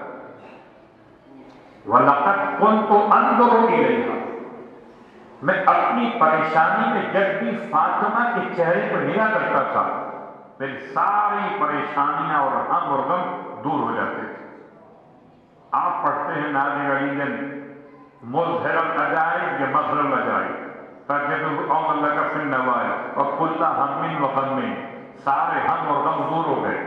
وَلَقَدْ كُنْتُ أَنْظُرُ إِلَيْهَا، میں اپنی پریشانی میں جب بھی فاطمہ کے چہرے پر نگاہ کرتا تھا میری ساری پریشانیاں اور غم اور غم دور ہو جاتے تھے۔ آپ پڑھتے ہیں نازل علی مظہر العجائب یا مظہر العجائب، تجد عون لک فی النوائب اور کل ہم و غم، سارے ہم اور غم دور ہو گئے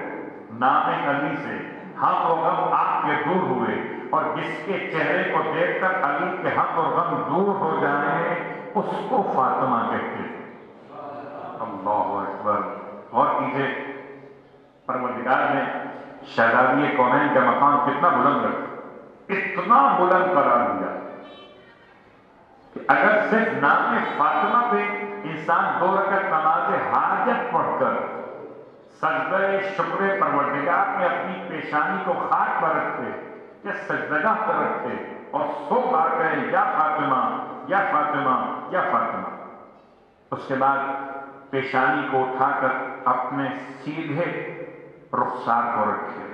نام علی سے، ہم اور غم آپ کے دور ہوئے، اور جس کے چہرے کو دیکھ کر علی کے ہم اور غم دور ہو جائیں اس کو فاطمہ کہتے ہیں۔ اللہ اکبر۔ اور کیجئے پروردگار نے شہزادی کونین کا مقام کتنا بلند رکھا، اتنا بلند قرار دیا کہ اگر صرف نام فاطمہ پہ انسان 2 رکعت نماز حاجت پڑھ کر سجدہ شکر پروردگار میں اپنی پیشانی کو خاک پر رکھتے یا سجدگاہ پر رکھتے اور 100 بار کہے یا فاطمہ یا فاطمہ یا فاطمہ، اس کے بعد پیشانی کو اٹھا کر اپنے سیدھے رخسار کو رکھے۔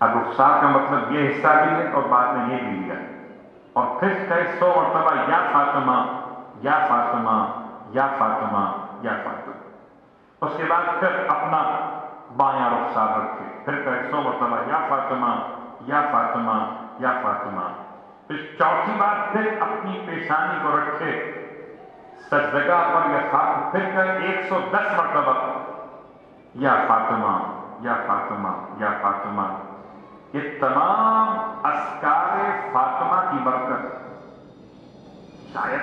اب رخسار کا مطلب یہ حصہ بھی ہے اور بعد میں یہ بھی لیا، اور پھر کہے 100 مرتبہ یا فاطمہ یا فاطمہ یا فاطمہ یا فاطمہ، اس کے بعد پھر اپنا بایاں رخسار رکھے، پھر کہے 100 مرتبہ یا فاطمہ یا فاطمہ یا فاطمہ، پھر چوتھی بار پھر اپنی پیشانی کو رکھے سجدگاہ پر یا خاک، پھر کہے 110 مرتبہ یا فاطمہ یا فاطمہ یا فاطمہ۔ یہ تمام اذکار فاطمہ کی برکت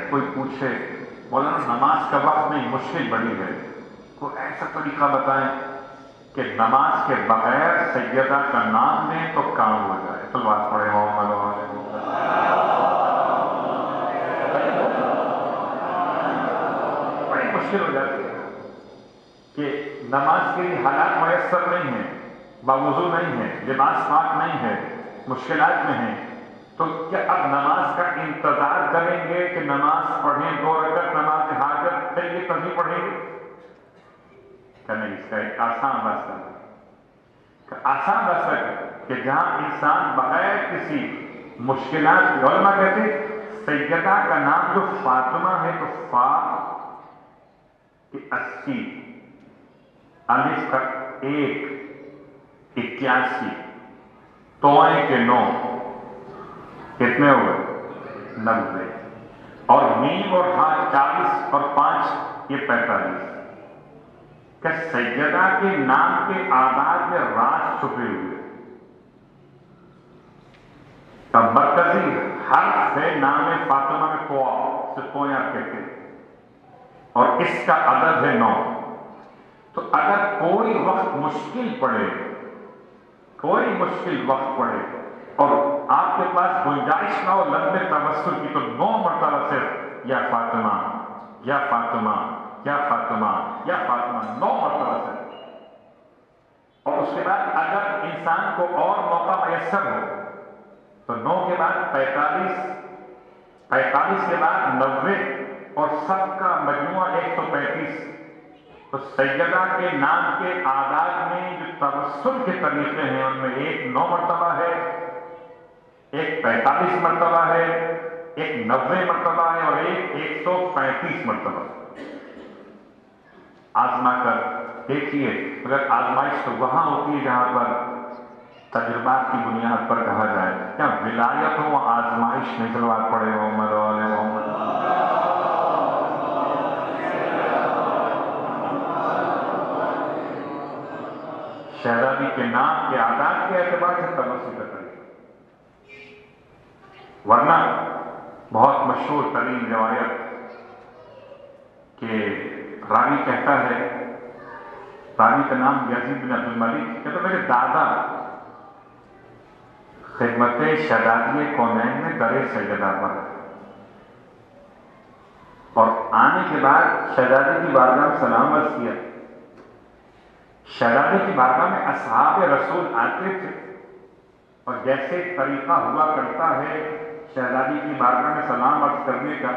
کوئی پوچھے مولانا نماز کا وقت نہیں، مشکل بڑی ہے، کوئی ایسا طریقہ بتائیں کہ نماز کے بغیر سیدہ کا نام لیں تو کام ہو جائے، تو بات پڑھے محمد بڑی مشکل ہو جاتی ہے کہ نماز کے لیے حالات میسر نہیں ہیں، باوضو نہیں ہے، لباس پاک نہیں ہے، مشکلات میں ہیں، تو کیا اب نماز کا انتظار کریں گے کہ نماز پڑھیں 2 رکعت نماز حاجت پھر یہ تبھی پڑھیں گے؟ کہ نہیں، اس کا ایک آسان راستہ ہے، آسان راستہ ہے کہ جہاں انسان بغیر کسی مشکلات، علماء کہتے ہیں سیدہ کا نام جو فاطمہ ہے تو فا کہ 80، الف کا 1 81، توئیں کے 9 کتنے ہو گئے 90، اور میم اور ہاں 40 اور 5 یہ 45۔ کہ سیدہ کے نام کے آداب میں راز چھپے ہوئے، تب مرکزی حرف ہے نام فاطمہ میں قوا سے تویاں کہتے ہیں، اور اس کا عدد ہے 9۔ تو اگر کوئی وقت مشکل پڑے، کوئی مشکل وقت پڑے اور آپ کے پاس گنجائش نہ ہو لمبے توسل کی، تو 9 مرتبہ صرف یا فاطمہ یا فاطمہ یا فاطمہ یا فاطمہ 9 مرتبہ صرف۔ اور اس کے بعد اگر انسان کو اور موقع میسر ہو تو 9 کے بعد 45، 45 کے بعد 90 اور سب کا مجموعہ 135۔ تو سیدہ کے نام کے آداب میں جو توسل کے طریقے ہیں ان میں ایک 9 مرتبہ ہے، ایک 45 مرتبہ ہے، ایک 90 مرتبہ ہے، اور ایک 135 مرتبہ۔ آزما کر دیکھیے، اگر آزمائش تو وہاں ہوتی ہے جہاں پر تجربات کی بنیاد پر کہا جائے، کیا ولایت ہو آزمائش نہیں، سلوات پڑے محمد والے محمد۔ شہزادی کے نام کے آداب کے اعتبار سے توسل کا طریقہ، ورنہ بہت مشہور ترین روایت کہ راوی کہتا ہے، راوی کا نام یزید بن عبد الملک، کہتا میرے دادا خدمت شہزادی کونین میں در سیدہ پر، اور آنے کے بعد شہزادی کی بارگاہ میں سلام عرض کیا۔ شہزادی کی بارگاہ میں اصحاب رسول آتے تھے، اور جیسے طریقہ ہوا کرتا ہے شہزادی کی بارگاہ میں سلام عرض کرنے کا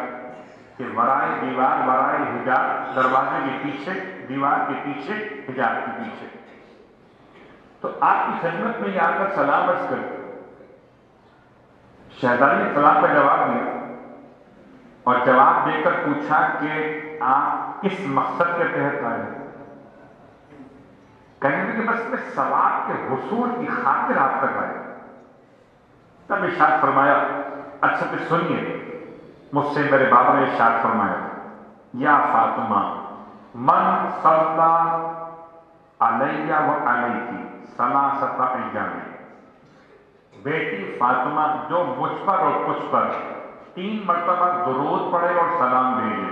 کہ ورائے دیوار، ورائے حجاب، دروازے کے پیچھے، دیوار کے پیچھے، حجاب کے پیچھے، تو آپ کی خدمت میں یہ آ کر سلام عرض کرتے۔ شہزادی نے سلام کا جواب دیا، اور جواب دے کر پوچھا کہ آپ کس مقصد کے تحت آئے ہیں؟ کہنے لگے کہ بس میں ثواب کے حصول کی خاطر آپ تک آئے۔ تب ارشاد فرمایا، اچھا پھر سنیے، مجھ سے میرے بابا نے ارشاد فرمایا، یا فاطمہ من صلی علیہ و علیکی ثلاثۃ ایام، بیٹی فاطمہ جو مجھ پر اور کچھ پر 3 مرتبہ درود پڑھے اور سلام بھیجے۔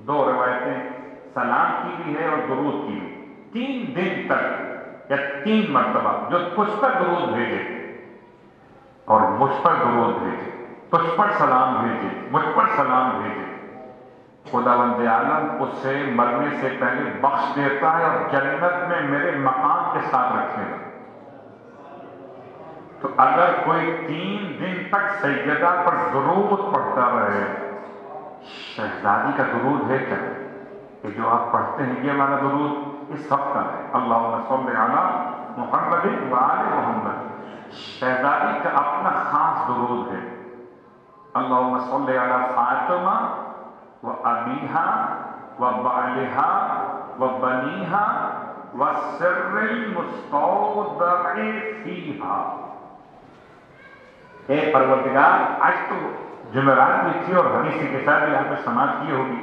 2 روایتیں سلام کی بھی ہے اور درود کی بھی، 3 دن تک یا 3 مرتبہ جو مجھ پر درود بھیجے اور مجھ پر درود بھیجے، تجھ پر سلام بھیجے، مجھ پر سلام بھیجے، خداوند عالم اسے مرنے سے پہلے بخش دیتا ہے اور جنت میں میرے مقام کے ساتھ رکھے گا۔ تو اگر کوئی 3 دن تک سیدہ پر درود پڑھتا رہے، شہزادی کا درود ہے کیا کہ جو آپ پڑھتے ہیں یہ والا درود اس وقت کا ہے، اللہم صلی علی محمد و آل محمد، شہزادی کا اپنا خاص درود ہے، اللہم صلی علی فاطمہ و ابیہا و بعلہا و بنیہا و سر المستودع فیہا۔ اے پروردگار، آج تو جمعرات بھی تھی اور حدیث کے ساتھ بھی آپ نے سماعت کی ہوگی،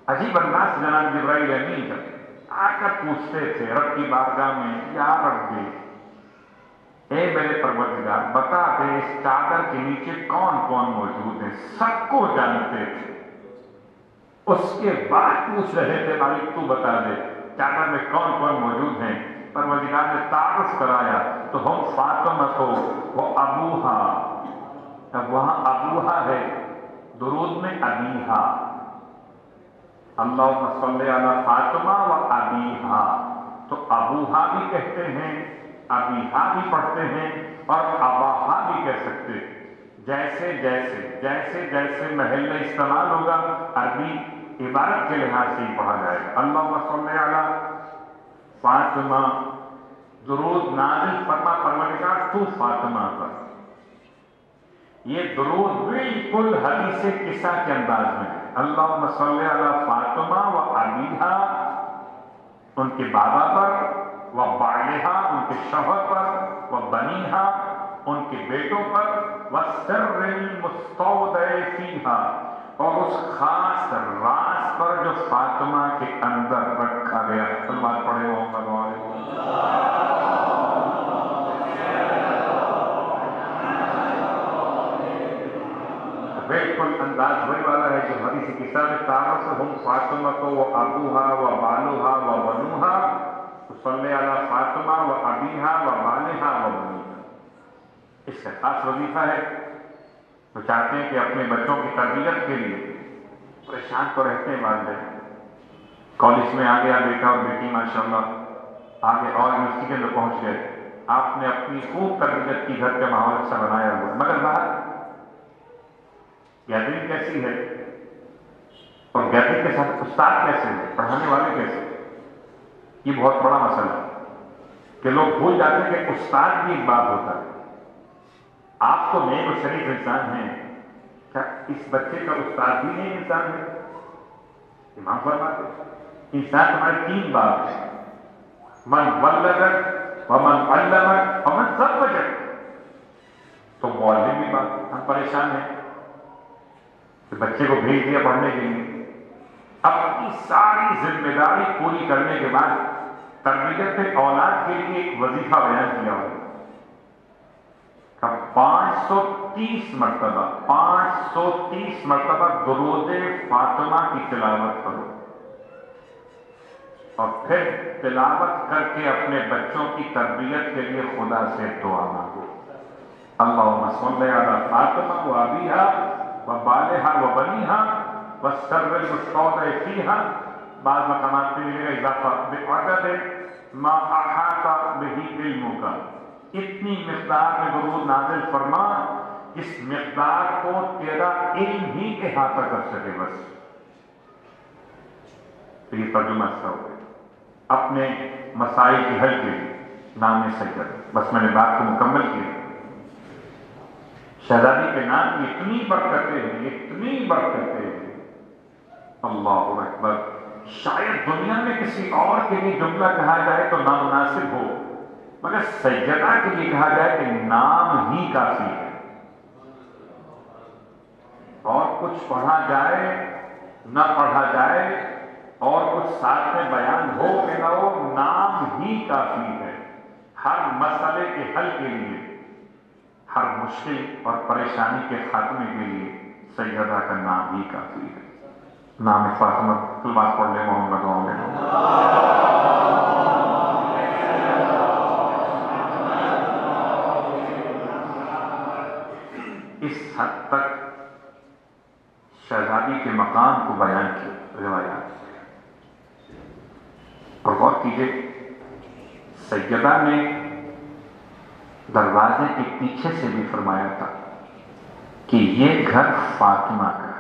عجیب انداز سے جناب جبرائیل امین جب آ کر پوچھتے تھے رب کی بارگاہ میں، یا رب، اے میرے پروردگار بتا دے اس چادر کے نیچے کون کون موجود ہیں. سب کو جانتے تھے. اس کے بعد پوچھ رہے تھے مالک تو بتا دے چادر میں کون کون موجود ہیں. پروردگار نے تعارف کرایا تو ہم فاطمہ کو وہ ابوہا. اب وہاں ابوہا ہے، درود میں ابیہا. اللہم صلی علی فاطمہ و ابیہا. تو ابوہا بھی کہتے ہیں، ابیہا بھی پڑھتے ہیں اور اباہا بھی کہہ سکتے ہیں. جیسے جیسے جیسے جیسے محل استعمال ہوگا عربی عبارت کے لحاظ سے ہی پڑھا جائے گا. اللہم صلی علی فاطمہ، درود نازل فرما پروردگار تو فاطمہ پر. یہ درود بالکل حدیث قصہ کے انداز میں ہے. اللہم صلی علی فاطمہ و ابیہا، ان کے بابا پر، و بالہا، ان کے شوہر پر، و بنیہا، ان کے بیٹوں پر، و سر المستودع فیہا، اور اس خاص راز پر جو فاطمہ کے اندر رکھا گیا. سلوات پڑھے محمد علیہ بالکل انداز وہی والا ہے جو حدیث قصہ میں تعارف ہم فاطمہ کو و ابوہا و بالوہا و بنوہا، صلی علی فاطمہ و ابیہا و بالہا و بنوہا. اس کا خاص وظیفہ ہے. تو چاہتے ہیں کہ اپنے بچوں کی تربیت کے لیے پریشان تو رہتے ہیں والدین. کالج میں آ گیا بیٹا اور بیٹی ماشاءاللہ، آگے اور یونیورسٹی کے اندر پہنچ گئے. آپ نے اپنی خوب تربیت کی، گھر کا ماحول اچھا بنایا ہوا، مگر باہر گیدرنگ کیسی ہے اور گیدرنگ کے ساتھ استاد کیسے ہے، پڑھانے والے کیسے. یہ بہت بڑا مسئلہ ہے کہ لوگ بھول جاتے ہیں کہ استاد بھی ایک بات ہوتا ہے. آپ تو نیک و شریف انسان ہیں، کیا اس بچے کا استاد بھی نیک انسان ہے؟ امام فرماتے انسان تمہارے تین بات ہیں، من ولدک ومن علمک ومن زوجک. تو معلم بھی بات، ہم پریشان ہیں کہ بچے کو بھیج دیا پڑھنے کے لیے، اپنی ساری ذمہ داری پوری کرنے کے بعد تربیت اولاد کے لیے ایک وظیفہ بیان کیا ہوا کہ 530 مرتبہ درود فاطمہ کی تلاوت کرو اور پھر تلاوت کر کے اپنے بچوں کی تربیت کے لیے خدا سے دعا مانگو. اللہم صلی علی فاطمہ و ابیہا و بالہا و بنیہا و سر المستودع فیہا. بعض مقامات پہ ملے گا اضافہ بعدد ما احاط بہ علمک، اتنی مقدار میں درود نازل فرما اس مقدار کو تیرا علم ہی احاطہ کر سکے. بس تو یہ ترجمہ اس کا ہو گیا. اپنے مسائل کے حل کے لیے نام سید. بس میں نے بات کو مکمل کیا. شہزادی کے نام کی اتنی برکتیں ہیں، اتنی برکتیں ہیں، اللہ اکبر. شاید دنیا میں کسی اور کے لیے جملہ کہا جائے تو نامناسب ہو، مگر سیدہ کے لیے کہا جائے کہ نام ہی کافی ہے. اور کچھ پڑھا جائے نہ پڑھا جائے اور کچھ ساتھ میں بیان ہو کہ نہ ہو، نام ہی کافی ہے. ہر مسئلے کے حل کے لیے، ہر مشکل اور پریشانی کے خاتمے کے لیے سیدہ کا نام ہی کافی ہے. نام فاطمہ کلمات پڑھ لیں محمد علیہ. اس حد تک شہزادی کے مقام کو بیان کیا روایات. اور غور کیجیے، سیدہ نے دروازے کے پیچھے سے بھی فرمایا تھا کہ یہ گھر فاطمہ کا ہے.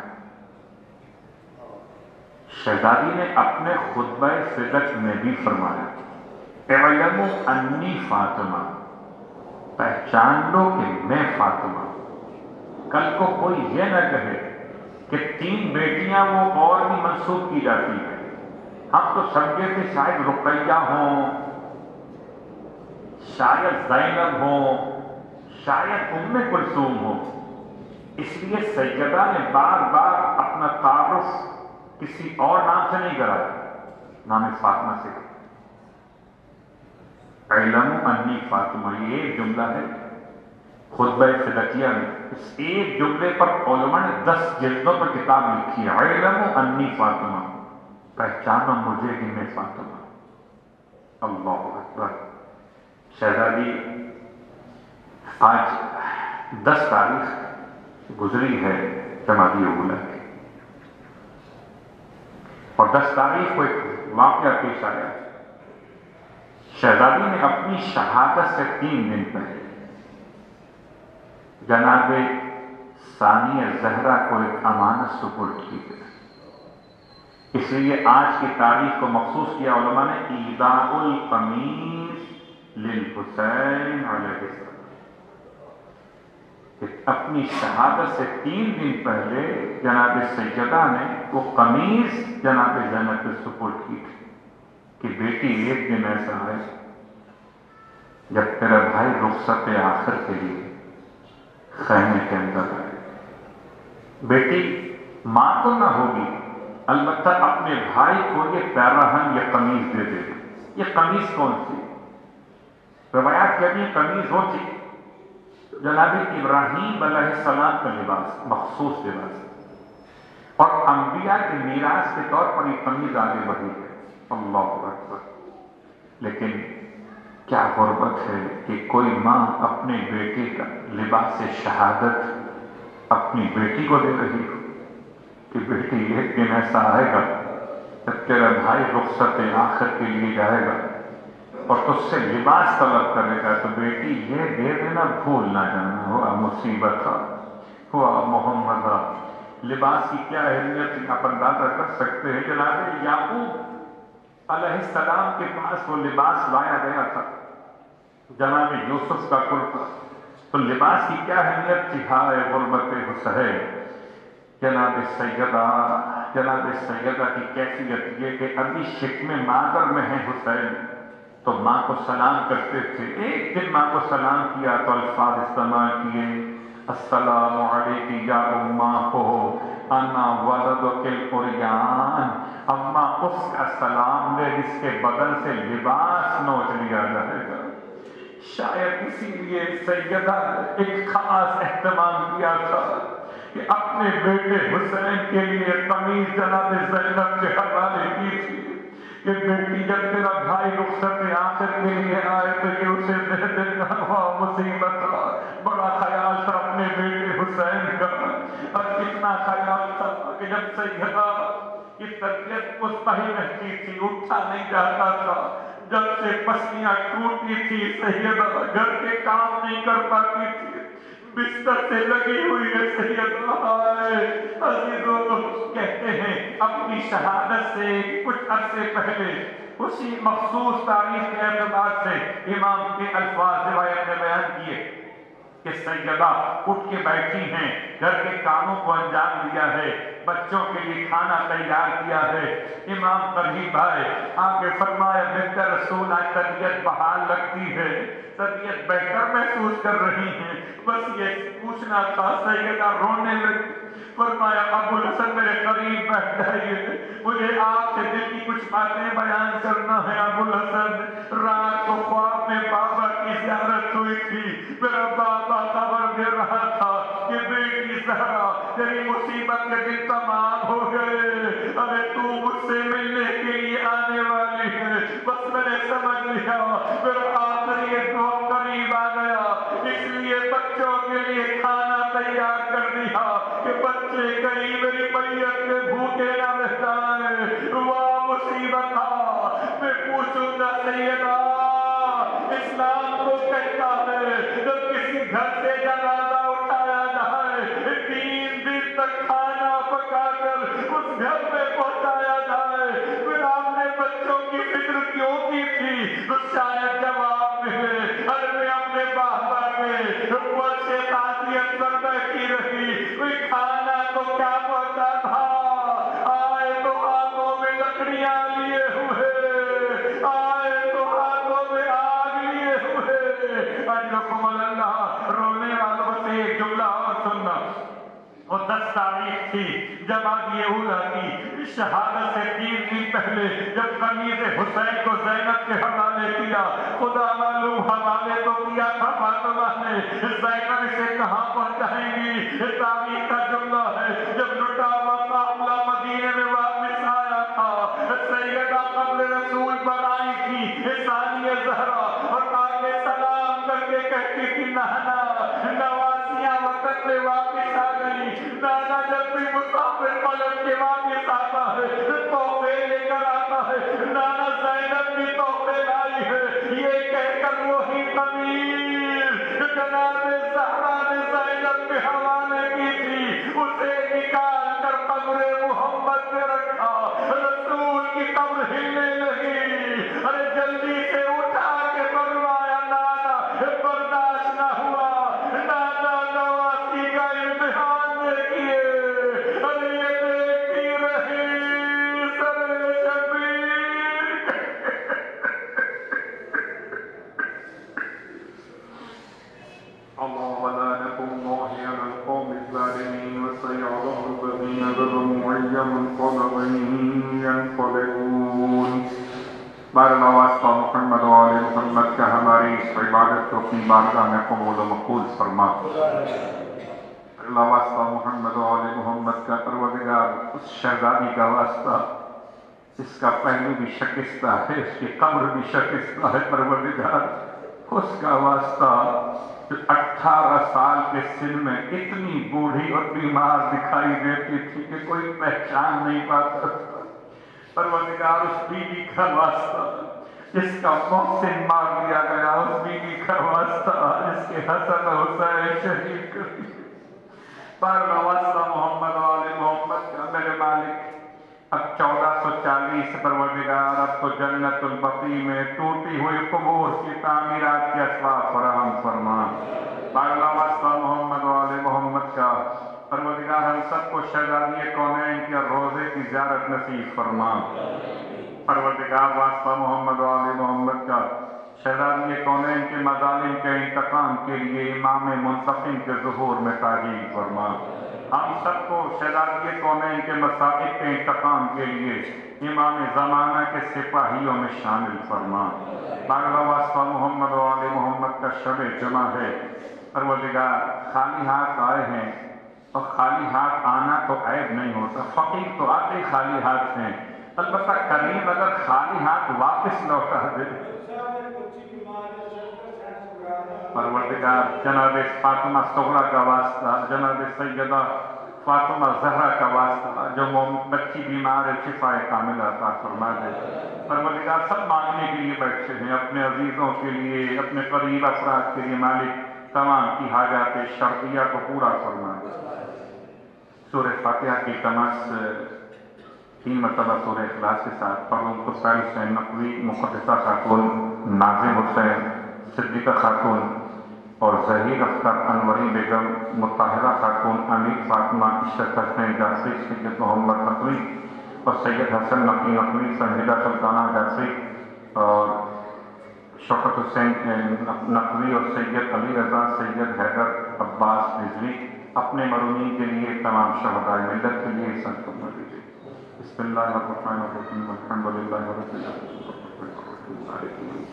شہزادی نے اپنے خطبہ صدق میں بھی فرمایا اعلموا انی فاطمہ، پہچان لو کہ میں فاطمہ. کل کو کوئی یہ نہ کہے کہ 3 بیٹیاں وہ اور بھی منسوب کی جاتی ہیں. ہم تو سمجھے تھے شاید رقیہ ہوں، شاید زینب ہوں، شاید ام کلثوم ہوں. اس لیے سیدہ نے بار بار اپنا تعارف کسی اور نام سے نہیں کرایا، نام فاطمہ سے. علم انی فاطمہ، یہ ایک جملہ ہے خطبہ فدقیہ میں، اس ایک جملے پر علماء نے 10 جلدوں پر کتاب لکھی ہے، علم انی فاطمہ، پہچانو مجھے کہ میں فاطمہ۔ اللہ اکبر۔ شہزادی آج 10 تاریخ گزری ہے جمادی اولا کی، اور 10 تاریخ کو ایک واقعہ پیش آیا۔ شہزادی نے اپنی شہادت سے 3 دن پہلے جناب ثانیہ زہرا کو ایک امانت سپرد کی گئی، اس لیے آج کی تاریخ کو مخصوص کیا علماء نے ایداء القمیص للحسین علیہ السلام، کہ اپنی شہادت سے 3 دن پہلے جناب سیدہ نے وہ قمیص جناب زینب کو سپرد کی تھی کہ بیٹی ایک دن ایسا ہے جب تیرا بھائی رخصت آخر کے لیے خیمے کے اندر آئے، بیٹی ماں تو نہ ہوگی، البتہ اپنے بھائی کو یہ پیراہن یا قمیض دے دے۔ یہ قمیض کون سی؟ روایات کہتی ہیں قمیض وہ تھی جناب ابراہیم علیہ السلام کا لباس، مخصوص لباس، اور انبیاء کے میراث کے طور پر یہ قمیض آگے بڑھی ہے۔ اللہ اکبر۔ لیکن کیا غربت ہے کہ کوئی ماں اپنے بیٹے کا لباس شہادت اپنی بیٹی کو دے رہی ہو کہ بیٹی ایک دن ایسا آئے گا جب تیرا بھائی رخصت آخر کے لیے جائے گا اور تجھ سے لباس طلب کرے گا، تو بیٹی یہ دے دینا بھول نہ جانا، ہوا مصیبت ہوا محمد۔ لباس کی کیا اہمیت آپ اندازہ کر سکتے ہیں۔ جناب یعقوب علیہ السلام کے پاس وہ لباس لایا گیا تھا، جناب یوسف کا کرتا، تو لباس کی کیا اہمیت تھی۔ ہائے غربت حسین۔ جناب سیدہ کی کیفیت یہ کہ ابھی شکم مادر میں ہے حسین، تو ماں کو سلام کرتے تھے۔ ایک دن ماں کو سلام کیا تو الفاظ استعمال کیے، السلام علیکی یا اماں ہو انا ولدک العریان، اماں اس کا سلام لے جس کے بدن سے لباس نوچ لیا جائے گا۔ شاید اسی لیے سیدہ ایک خاص اہتمام کیا تھا کہ اپنے بیٹے حسین کے لیے قمیض جناب زینب کے حوالے کی تھی کہ بیٹی جب تیرا بھائی رخصت آخر کے لیے آئے تو یہ اسے دے دینا۔ مصیبت، بڑا خیال تھا اپنے بیٹے حسین کا، اور اتنا خیال تھا کہ جب سیدہ کی طبیعت مستحیل رہتی تھی، اٹھا نہیں جاتا تھا، جب سے پسلیاں ٹوٹی تھی سیدہ گھر کے کام نہیں کر پاتی تھی، بستر سے لگی ہوئی ہے سیدہ۔ عزیزوں کہتے ہیں اپنی شہادت سے کچھ عرصے پہلے اسی مخصوص تاریخ کے اعتبار سے امام کے الفاظ روایت نے بیان کیے کہ سیدہ اٹھ کے بیٹھی ہیں، گھر کے کاموں کو انجام دیا ہے، بچوں کے لیے کھانا تیار کیا ہے۔ امام قریب آئے، آگے فرمایا بنت رسول آج طبیعت بحال لگتی ہے، طبیعت بہتر محسوس کر رہی ہیں، بس یہ پوچھنا تھا۔ سیدہ رونے لگی، فرمایا ابو الحسن میرے قریب بیٹھ جائیے، مجھے آپ سے دل کی کچھ باتیں بیان کرنا ہے۔ ابو الحسن رات کو خواب میں بابا کی زیارت ہوئی تھی، میرا بابا خبر دے رہا تھا کہ بیٹی زہرا تیری مصیبت کے دن تمام ہو گئے، ارے تو مجھ سے ملنے کے لیے آنے والی ہے۔ بس میں نے سمجھ لیا میرا آخری وقت قریب آ گیا، اس لیے بچوں کے لیے کھانا تیار کر دیا کہ بچے کہیں میری میت میں بھوکے نہ رہ جائیں۔ واہ مصیبت، میں پوچھوں گا سیدہ اسلام کو کہتا ہے جب کسی گھر سے جنازہ اٹھایا جائے 3 دن تک کھانا پکا کر اس گھر میں پہنچایا جائے، پھر آپ نے بچوں کی فکر کیوں کی تھی؟ تو شاید جواب ملے ارے میں اپنے بابا کے اوپر سے تعزیت پر بیٹھی رہی، کوئی کھانا تو کیا پہنچا تھا، آئے تو ہاتھوں میں لکڑیاں لیے ہوئے، آئے تو ہاتھوں میں آگ لیے ہوئے۔ اجرکم اللہ۔ رونے والوں سے ایک جملہ اور سننا، اور 10 تاریخ تھی جب آج یہ اولا کی شہادت سے 3 دن پہلے جب قمیض حسین کو زینب کے حوالے کیا، خدا معلوم حوالے تو کیا تھا فاطمہ نے، زینب اسے کہاں پہنچائیں گی؟ تاریخ کا جملہ ہے جب لٹا ہوا قافلہ مدینے میں واپس آیا تھا، سیدہ قبر رسول پر آئی تھی ثانیہ زہرا اور آگے سلام کر کے کہتی تھی نانا نواسیاں وطن میں واپس آ گئی، نانا جب بھی مسافر پلٹ کے واپس آتا ہے تحفے لے کر آتا ہے، نانا زینب بھی تحفے لائی ہے، یہ کہہ کر وہی قمیض جناب زہرا نے زینب کے حوالے کی تھی اسے نکال کر قبر محمد میں رکھا، رسول کی قبر ہلنے لگی، ارے جلدی سے اٹھا کے فرمایا نانا برداشت نہ ہوا، نانا نواسی کا امتحان دیکھیے، ارے یہ دیکھتی رہی سر شبیر۔ اللهم لعنة الله على القوم الظالمين وسيعلم الذين ظلموا أي منقلب ينقلبون۔ بارنا واسطہ محمد و آل محمد کا ہماری اس عبادت کو اپنی بارگاہ میں قبول و مقبول فرما۔ اللہ واسطہ محمد و آل محمد کا پروردگار اس شہزادی کا واسطہ جس کا پہلو بھی شکستہ ہے، اس کی قبر بھی شکستہ ہے، پروردگار اس کا واسطہ جو 18 سال کے سن میں اتنی بوڑھی اور بیمار دکھائی دیتی تھی کہ کوئی پہچان نہیں پاتا تھا، پروردگار اس بیوی کا واسطہ جس کا محسن مار دیا گیا، اس بیوی کا واسطہ جس کے حسن حسین شہید کر دیے، پر واسطہ محمد و آل محمد کا میرے مالک اب 1440 پروردگار اب تو جنت البقیع میں ٹوٹی ہوئی قبور کی تعمیرات کے اسباب فراہم فرما، بالا واسطہ محمد و آل محمد کا پروردگار ہم سب کو شہزادی کونین کے روزے کی زیارت نصیب فرما، پروردگار واسطہ محمد و آل محمد کا شہزادی کونین کے مظالم کے انتقام کے لیے امام منتقم کے ظہور میں تاجیل فرما، ہم سب کو شہزادی کونین کے مصائب کے انتقام کے لیے امام زمانہ کے سپاہیوں میں شامل فرما، بالا واسطہ محمد و آل محمد کا شب جمعہ ہے، پروردگار خالی ہاتھ آئے ہیں اور خالی ہاتھ آنا تو عیب نہیں ہوتا، فقیر تو آتے خالی ہاتھ ہیں، البتہ کریم اگر خالی ہاتھ واپس لوٹا دے، پروردگار جناب فاطمہ صغرا کا واسطہ، جناب سیدہ فاطمہ زہرا کا واسطہ جو بچی بیمار ہے شفا کاملہ عطا فرما دے، پروردگار سب مانگنے کے لیے بیٹھے ہیں، اپنے عزیزوں کے لیے، اپنے قریب افراد کے لیے، مالک تمام کی حاجات شرعیہ کو پورا فرما دے۔ سورہ فاتحہ کی تماس 3 مرتبہ سورہ اخلاص کے ساتھ پڑھوں کو سائل حسین نقوی، مقدسہ خاتون ناظم حسین، صدیقہ خاتون اور ظہیر اختر انوری بیگم، مطہرہ خاتون، امیر فاطمہ، عشرت حسین جعفری، سید محمد نقوی اور سید حسن نقوی، سنجیدہ سلطانہ جعفری اور شوکت حسین نقوی اور سید علی رضا، سید حیدر عباس رضوی، اپنے مرحومین کے لیے، تمام شہداء ملت کے لیے سب کو دیجیے۔ بسم اللہ الرحمن الرحیم، الحمد للہ رب العالمین،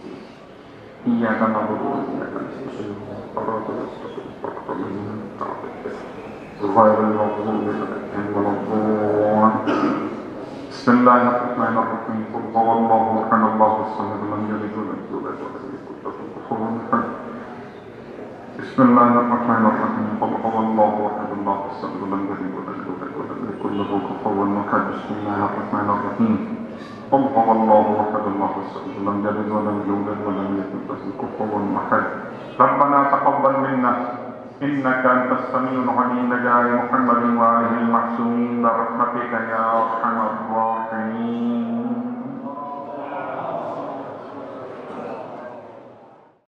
إياك نعبد وإياك نستعين، صراط المستقيم غير المغضوب عليهم ولا الضالين، بسم الله الرحمن الرحيم، قل هو الله أحد الله الصمد لم يلد ولم يولد ولم يكن له كفوا أحد، بسم الله الرحمن الرحيم، قل هو الله أحد الله الصمد لم يلد ولم يولد ولم يكن له كفوا أحد، بسم الله الرحمن الرحيم، قل هو الله أحد الله الصمد لم يلد ولم يولد ولم يكن له كفوا أحد، ربنا تقبل منا إنك أنت السميع العليم، بجاه محمد وآله المعصومين برحمتك يا أرحم